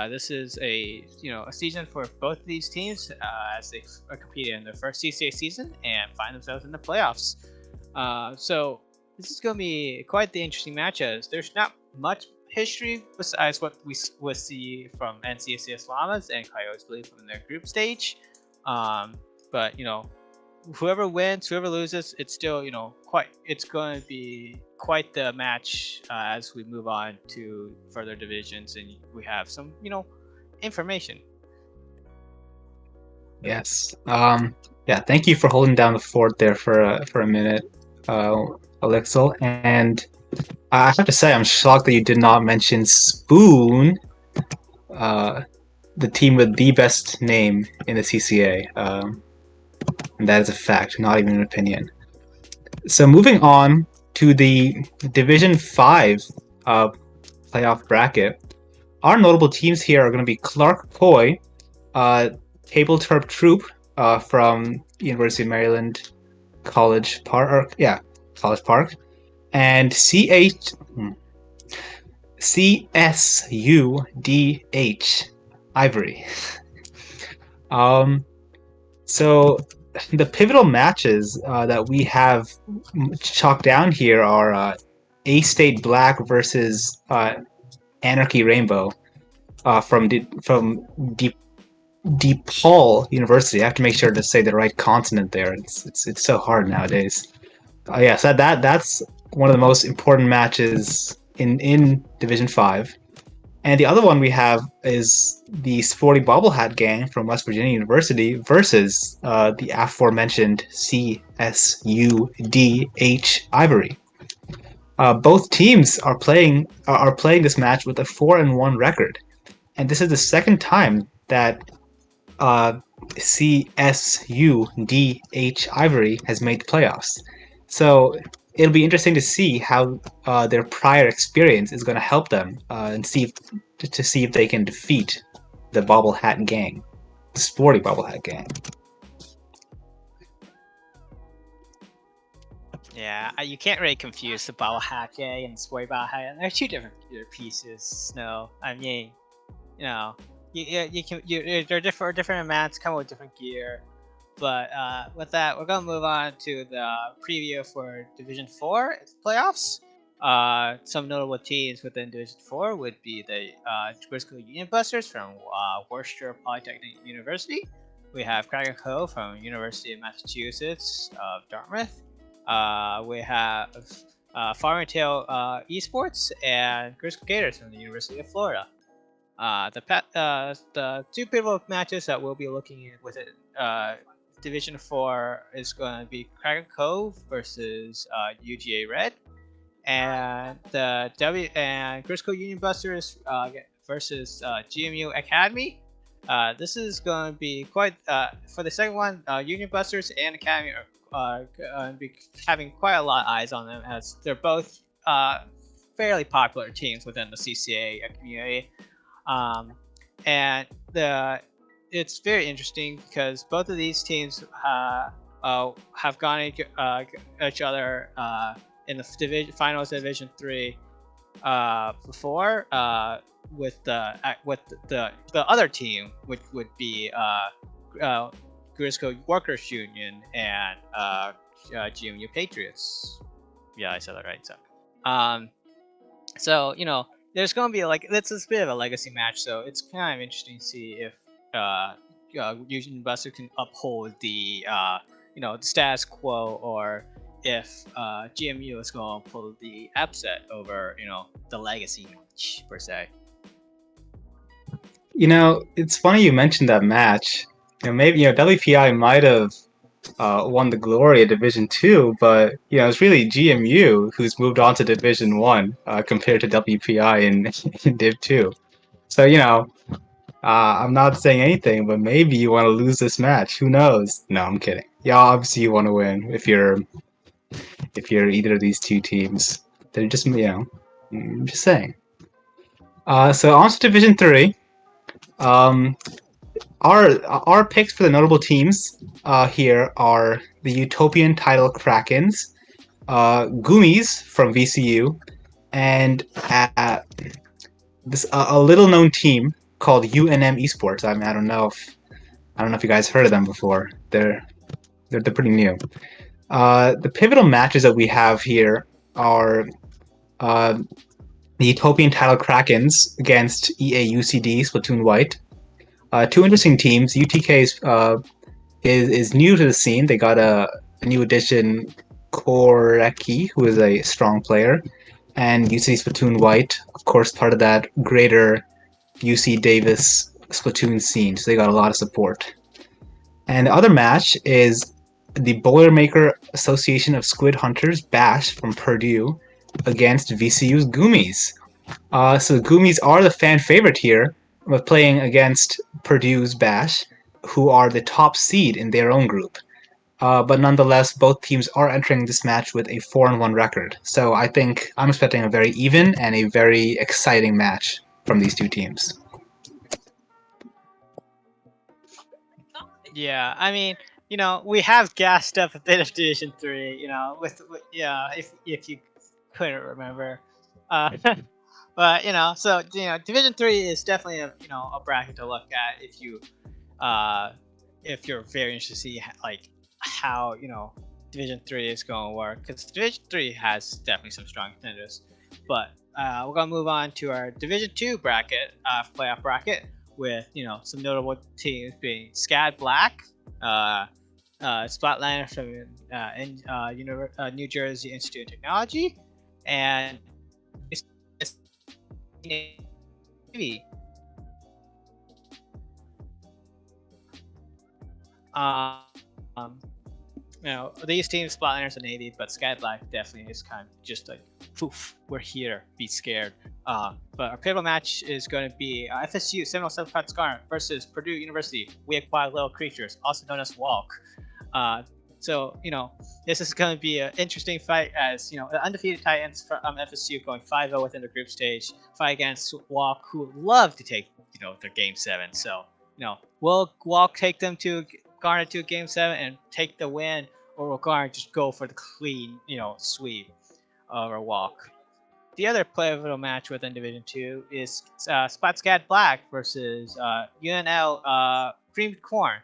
This is a season for both of these teams as they competed in their first CCA season and find themselves in the playoffs. So this is going to be quite the interesting match, as there's not much history besides what we will see from NCCS Llamas and Coyotes Blue from their group stage. But whoever wins, whoever loses, it's still it's going to be quite the match as we move on to further divisions and we have some information. Yes. Yeah. Thank you for holding down the fort there for a minute, Olixil. And I have to say, I'm shocked that you did not mention Spoon, the team with the best name in the CCA. And that is a fact, not even an opinion. So moving on to the Division 5 playoff bracket, our notable teams here are going to be Clark Coy, Table Turp Troop from University of Maryland College Park, College Park, and CSUDH Ivory. So the pivotal matches that we have chalked down here are A-State Black versus Anarchy Rainbow from DePaul University. I have to make sure to say the right consonant there. It's so hard nowadays. Yes, that's one of the most important matches in Division 5. And the other one we have is the Sporty Bobble Hat Gang from West Virginia University versus the aforementioned CSUDH Ivory. Both teams are playing this match with a 4-1 record, and this is the second time that CSUDH Ivory has made the playoffs. So it'll be interesting to see how their prior experience is going to help them and see if they can defeat the Bobble Hat Gang, the Sporty Bobble Hat Gang. Yeah, you can't really confuse the Bobble Hat Gang and the Sporty Bobble Hat. They're two different pieces. No, I mean, they're different amounts, come with different gear. But with that, we're gonna move on to the preview for Division 4 playoffs. Some notable teams within Division 4 would be the Briscoe Union Busters from Worcester Polytechnic University. We have Kraken Cove from University of Massachusetts of Dartmouth. We have Farmingdale Esports and Grisco Gators from the University of Florida. The two pivotal matches that we'll be looking at within Division 4 is going to be Kraken Cove versus UGA Red, and the Grisco Union Busters versus GMU Academy. This is going to be quite for the second one. Union Busters and Academy are going to be having quite a lot of eyes on them, as they're both fairly popular teams within the CCA community. And it's very interesting because both of these teams have gone each other in the finals of Division 3 before with the other team, which would be Grisco Workers Union and GMU Patriots. Yeah, I said that right. So there's going to be it's a bit of a legacy match, so it's kind of interesting to see if Union Buster can uphold the the status quo, or if GMU is going to pull the upset over the legacy match per se. It's funny you mentioned that match. Maybe WPI might have won the glory of Division Two, but it's really GMU who's moved on to Division One compared to WPI in Div Two. So I'm not saying anything, but maybe you want to lose this match. Who knows? No, I'm kidding. Yeah, obviously you want to win if you're either of these two teams. They're just I'm just saying. So on to Division Three. Um, our picks for the notable teams here are the Utopian Title Krakens, Gummies from VCU, and a little known team called UNM Esports. I mean, I don't know if you guys heard of them before. They're pretty new. The pivotal matches that we have here are uh, the Utopian Title Krakens against EA UCD Splatoon White. Two interesting teams. UTK is new to the scene. They got a new addition, Koreki, who is a strong player, and UC Splatoon White, of course, part of that greater UC Davis Splatoon scene. So they got a lot of support. And the other match is the Boilermaker Association of Squid Hunters, Bash from Purdue, against VCU's Gummies. So the Gummies are the fan favorite here, with playing against Purdue's Bash, who are the top seed in their own group. But nonetheless, both teams are entering this match with a 4-1 record. So I think I'm expecting a very even and a very exciting match from these two teams. Yeah, I mean, we have gassed up a bit of Division Three. If you couldn't remember, but so Division Three is definitely a bracket to look at uh, if you're very interested to see how Division Three is going to work, because Division Three has definitely some strong contenders. But we're gonna move on to our Division Two bracket, playoff bracket, with some notable teams being Scad Black, Spotlander from New Jersey Institute of Technology, and Navy. Um, these teams, Spotlanders and Navy, but Scad Black definitely is kind of just like, poof, we're here, be scared. But our pivotal match is going to be FSU Seminole Self-Cut Scarlet versus Purdue University We Acquire Little Creatures, also known as Walk. So this is going to be an interesting fight, as the undefeated Titans from FSU going 5-0 within the group stage, fight against Walk, who love to take their Game 7. So will Walk take them to Garnet to Game 7 and take the win, or will Garnet just go for the clean sweep over Walk? The other pivotal match within Division 2 is Spotscat Black versus UNL Creamed Corn.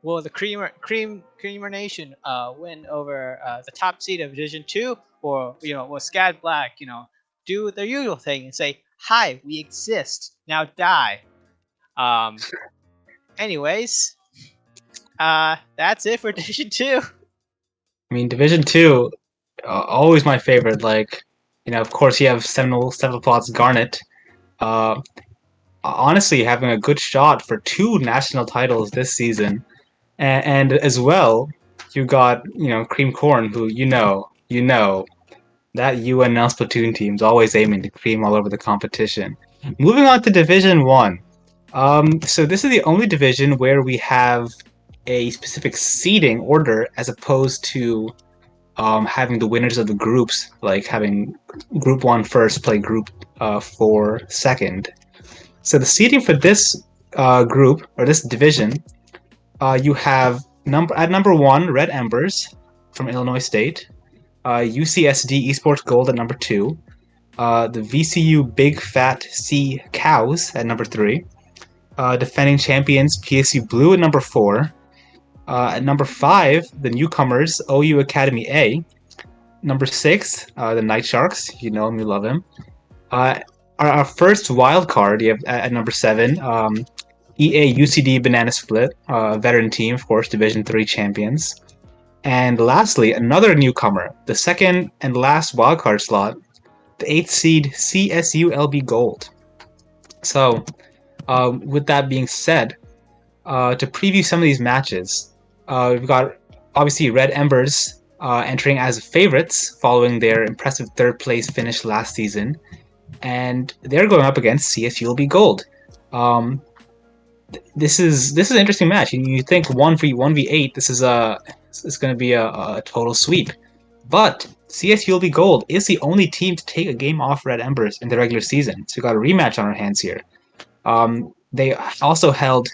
Will the Creamer Nation win over the top seed of Division 2, or will Scad Black do their usual thing and say, "Hi, we exist, now die"? Anyways, that's it for Division 2. I mean, Division Two, always my favorite. Of course, you have Seminole Plots Garnet. Honestly, having a good shot for 2 national titles this season, and as well, you got Cream Corn, who that UNL Splatoon team's always aiming to cream all over the competition. Moving on to Division 1. So this is the only division where we have a specific seeding order, as opposed to having the winners of the groups, like having Group 1 first play Group 4 second. So the seeding for this group, or this division, you have at number 1, Red Embers from Illinois State, UCSD Esports Gold at number 2, the VCU Big Fat C Cows at number 3, defending champions PSU Blue at number 4, at number 5, the newcomers OU Academy A, number 6, the Night Sharks, you know him, you love him. Our first wild card, you have at number 7, EA UCD Banana Split, a veteran team, of course, Division 3 champions. And lastly, another newcomer, the second and last wildcard slot, the 8th seed CSULB Gold. So, with that being said, to preview some of these matches, we've got obviously Red Embers entering as favorites following their impressive third place finish last season, and they're going up against CSULB Gold. Um, this is an interesting match. You think 1v8, this is going to be a total sweep, but CSULB Gold is the only team to take a game off Red Embers in the regular season, so we got a rematch on our hands here. They also held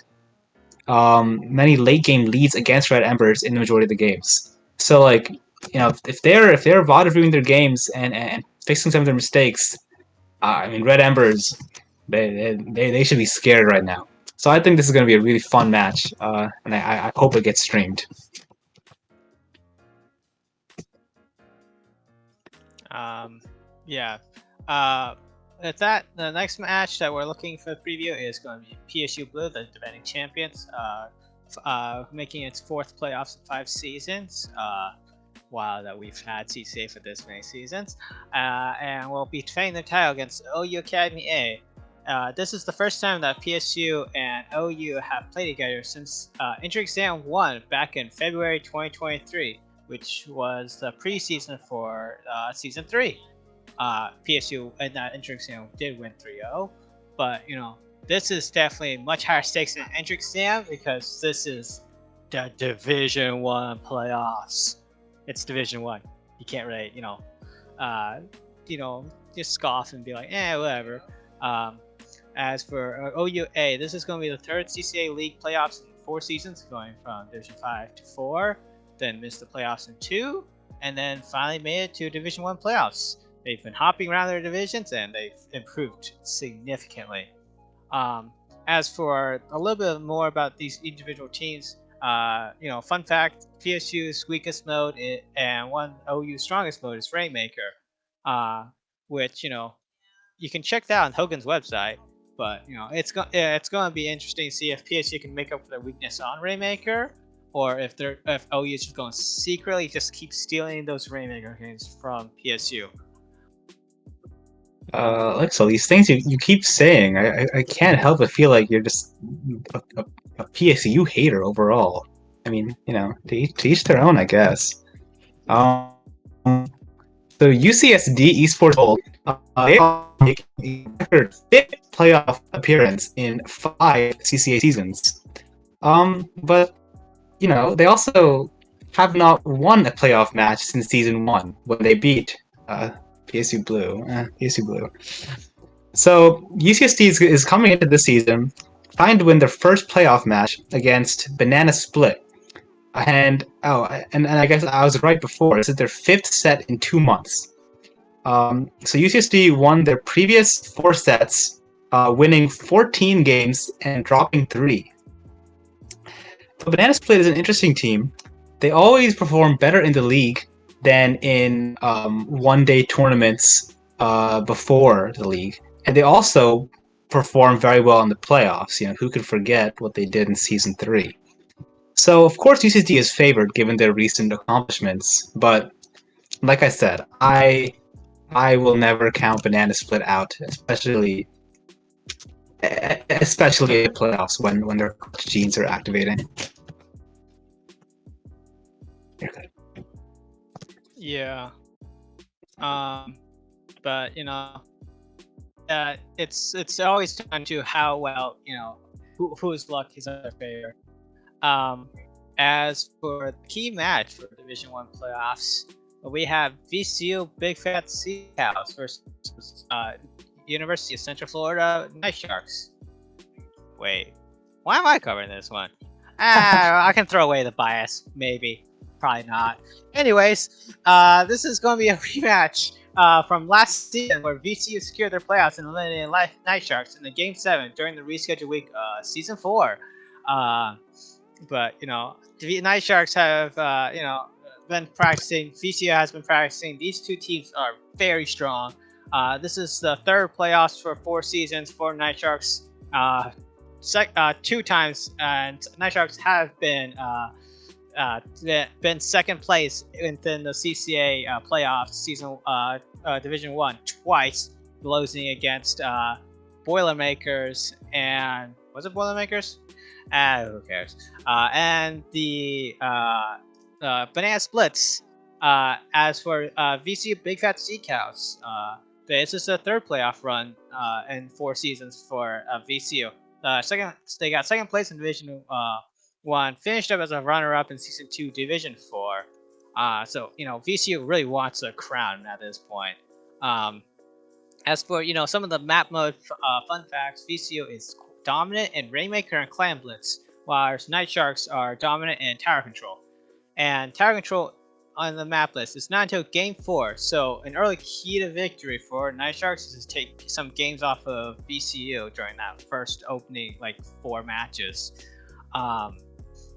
many late game leads against Red Embers in the majority of the games. So like, if they're VOD reviewing their games and fixing some of their mistakes, I mean Red Embers, they should be scared right now. So I think this is going to be a really fun match, and I hope it gets streamed. Yeah. With that, the next match that we're looking for the preview is going to be PSU Blue, the defending champions, making its fourth playoffs in 5 seasons. Wow, that we've had CCA for this many seasons. And we'll be defending their title against OU Academy A. This is the first time that PSU and OU have played together since Inter Exam 1 back in February 2023, which was the preseason for Season 3. PSU in that Inter Exam did win 3-0, but this is definitely much higher stakes than Inter Exam because this is the Division 1 playoffs. It's Division 1. You can't really, just scoff and be like, whatever. As for OUA, this is going to be the third CCA League playoffs in 4 seasons, going from Division 5 to 4, then missed the playoffs in 2, and then finally made it to Division 1 playoffs. They've been hopping around their divisions, and they've improved significantly. As for a little bit more about these individual teams, fun fact: PSU's weakest mode and one OU's strongest mode is Rainmaker, which you can check that on Hogan's website. But it's going to be interesting to see if PSU can make up for their weakness on Rainmaker, or if OU is just going to secretly just keep stealing those Rainmaker games from PSU. Alexo, these things you keep saying, I can't help but feel like you're just a PSU hater overall. I mean, to each their own, I guess. So UCSD Esports Gold, they are making their 5th playoff appearance in 5 CCA seasons. But they also have not won a playoff match since season 1 when they beat PSU Blue. PSU Blue. So UCSD is coming into this season trying to win their first playoff match against Banana Split. And I guess I was right before. This is their 5th set in 2 months. So UCSD won their previous 4 sets, winning 14 games and dropping 3. So Banana Split is an interesting team. They always perform better in the league than in one-day tournaments before the league. And they also perform very well in the playoffs. Who could forget what they did in Season 3? So, of course, UCSD is favored given their recent accomplishments. But, like I said, I will never count Banana Split out, especially in the playoffs when their genes are activating. You're good. Yeah. But it's always down to how well whose luck is in their favor. As for the key match for Division 1 playoffs, we have VCU Big Fat Sea Cows versus University of Central Florida Night Sharks. Wait, why am I covering this one? I can throw away the bias, maybe. Probably not. Anyways, this is going to be a rematch from last season where VCU secured their playoffs and eliminated Night Sharks in the Game 7 during the rescheduled week, Season 4. But the Night Sharks have been practicing. VCU has been practicing. These two teams are very strong. This is the third playoffs for 4 seasons for Night Sharks. two times, and Night Sharks have been second place within the CCA playoffs season Division 1 twice, losing against Boilermakers and was it Boilermakers? Who cares? And the Banana Splits. As for VCU Big Fat Sea Cows, this is the third playoff run in 4 seasons for VCU. They got second place in Division 1, finished up as a runner-up in Season 2 Division 4. So, VCU really wants a crown at this point. As for, some of the map mode fun facts, VCU is dominant in Rainmaker and Clan Blitz, while Night Sharks are dominant in Tower Control. And Tower Control on the map list is not until Game 4, so an early key to victory for Night Sharks is to take some games off of VCU during that first opening, 4 matches.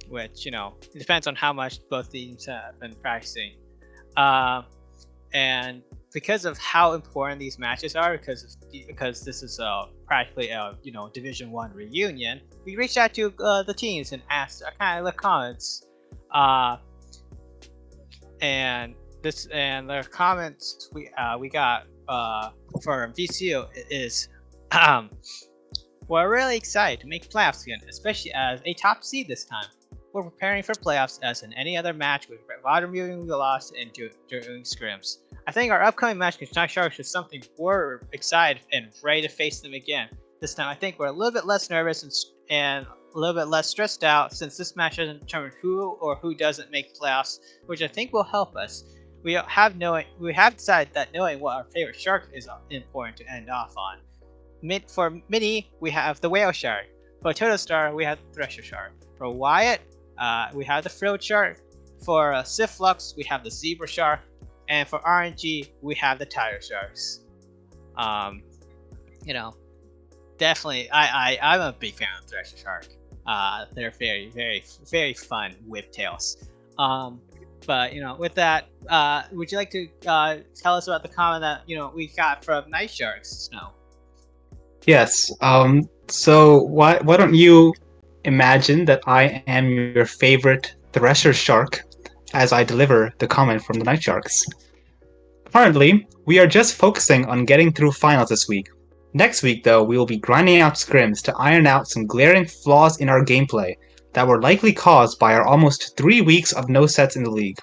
Which, it depends on how much both teams have been practicing. And because of how important these matches are, because this is practically a Division 1 reunion, we reached out to the teams and asked kind of the comments. And the comments we got for VCU is we're really excited to make playoffs again, especially as a top seed this time. We're preparing for playoffs as in any other match with a lot of moving we lost and during scrims. I think our upcoming match against Night Sharks is something we're excited and ready to face them again. This time I think we're a little bit less nervous and a little bit less stressed out since this match doesn't determine who doesn't make playoffs, which I think will help us. We have decided that knowing what our favorite shark is important to end off on. For Minnie, we have the Whale Shark. For Toto Star, we have the Thresher Shark. For Wyatt, we have the Frilled Shark. For Siflux, we have the Zebra Shark. And for RNG, we have the Tiger Sharks. Definitely, I'm a big fan of Thresher Shark. They're very, very, very fun whiptails. But with that, would you like to tell us about the comment that we got from Night Sharks, Snow? Yes. So why don't you imagine that I am your favorite Thresher Shark as I deliver the comment from the Night Sharks. Currently, we are just focusing on getting through finals this week. Next week, though, we will be grinding out scrims to iron out some glaring flaws in our gameplay that were likely caused by our almost 3 weeks of no sets in the league.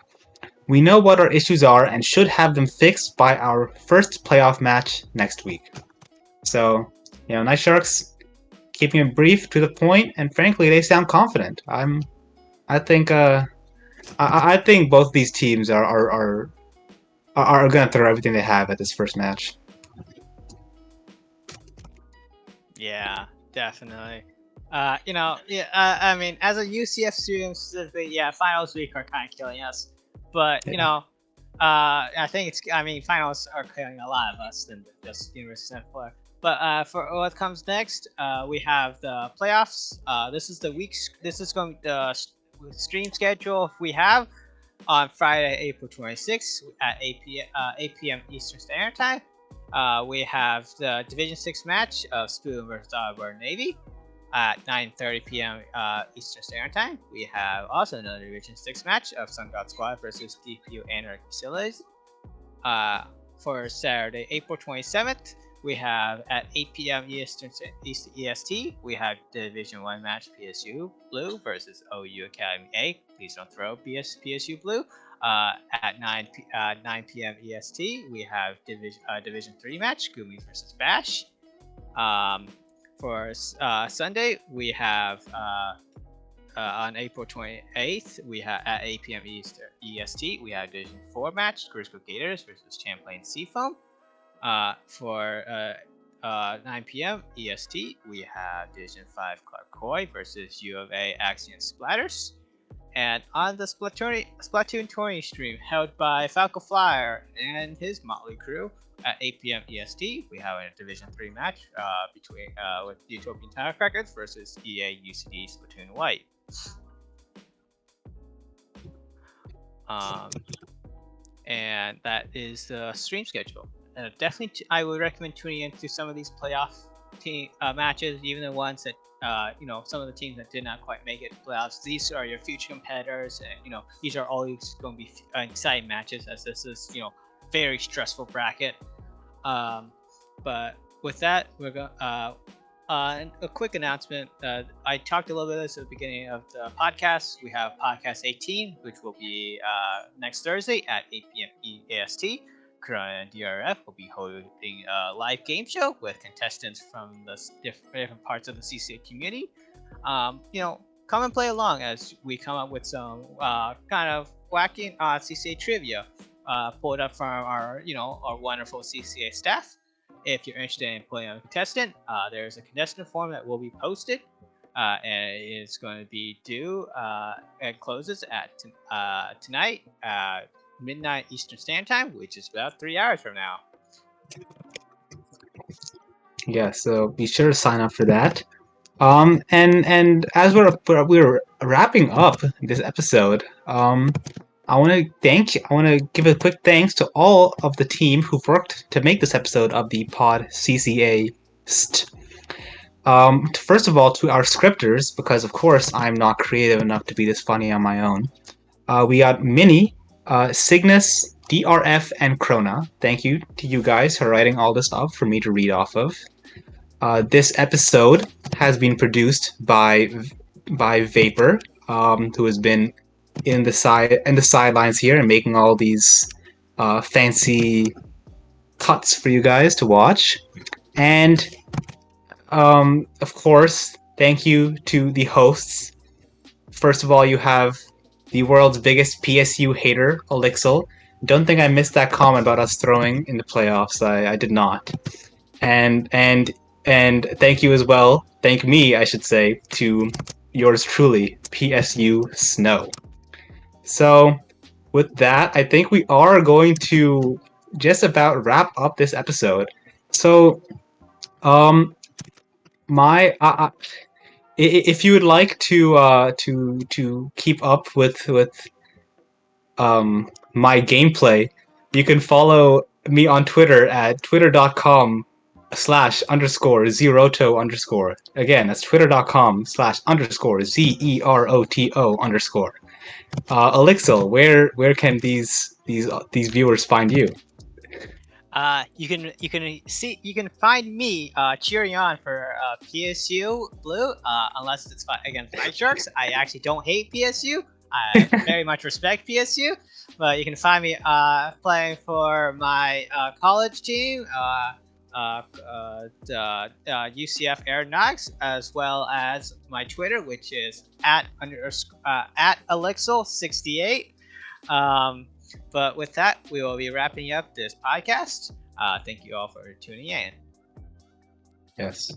We know what our issues are and should have them fixed by our first playoff match next week. So, Night Sharks keeping it brief to the point, and frankly, they sound confident. I think both these teams are gonna throw everything they have at this first match. Yeah, definitely. I mean, as a UCF student specifically, finals week are kind of killing us. But I think finals are killing a lot of us than just University of Florida. But for what comes next, we have the playoffs. This is going the stream schedule we have on Friday, April 26th at 8 p.m. Eastern Standard Time. We have the Division 6 match of Spoon versus Auburn Navy at 9:30 p.m. Eastern Standard Time. We have also another Division 6 match of Sun God Squad versus DPU Anarchy Facilities. For Saturday, April 27th, we have at 8 p.m. Eastern EST, we have the Division 1 match PSU Blue versus OU Academy A. Please don't throw PSU Blue. At 9 p.m. EST, we have Division 3 match, Goomies versus Bash. For Sunday, we have on April 28th, we have at 8 p.m. EST, we have Division 4 match, Crisco Gators versus Champlain Seafoam. For 9 p.m. EST, we have Division 5 Clark Coy versus U of A Axion Splatters. And on the Splatoon 20 stream held by Falco Flyer and his motley crew at 8 p.m. EST, we have a Division 3 match between with Utopian Tire Crackers versus EA UCD Splatoon White. And that is the stream schedule. Definitely, I would recommend tuning into some of these playoff matches, even the ones that some of the teams that did not quite make it to playoffs. These are your future competitors, and these are always going to be exciting matches, as this is very stressful bracket. But with that, we're going. And a quick announcement. I talked a little bit of this at the beginning of the podcast. We have podcast 18, which will be next Thursday at 8 p.m. EAST. Corona and DRF will be holding a live game show with contestants from the different parts of the CCA community. Come and play along as we come up with some kind of wacky CCA trivia pulled up from our wonderful CCA staff. If you're interested in playing a contestant, there's a contestant form that will be posted, and it's going to be due. It closes at tonight, midnight Eastern Standard Time, which is about 3 hours from now. Yeah, so be sure to sign up for that. And as we're wrapping up this episode, I want to give a quick thanks to all of the team who've worked to make this episode of the PodCCAst. First of all, to our scripters, because of course I'm not creative enough to be this funny on my own. We got Minnie, Cygnus, DRF, and Krona. Thank you to you guys for writing all this up for me to read off of. This episode has been produced by Vapor, who has been in the sidelines here and making all these fancy cuts for you guys to watch. And of course, thank you to the hosts. First of all, you have the world's biggest PSU hater, Olixil. Don't think I missed that comment about us throwing in the playoffs. I did not. And thank you as well. Thank me, I should say, to yours truly, PSU Snow. So, with that, I think we are going to just about wrap up this episode. So, my if you would like to keep up with my gameplay, you can follow me on Twitter at twitter.com/_zeroto_. Again, that's twitter.com/_zeroto_. Elixir, where can these viewers find you? You can find me cheering on for PSU Blue, unless it's against Night Sharks. I actually don't hate PSU. I very much respect PSU, but you can find me playing for my college team, UCF Aeronautics, as well as my Twitter, which is at Elixir68. But with that, we will be wrapping up this podcast. Thank you all for tuning in. Yes.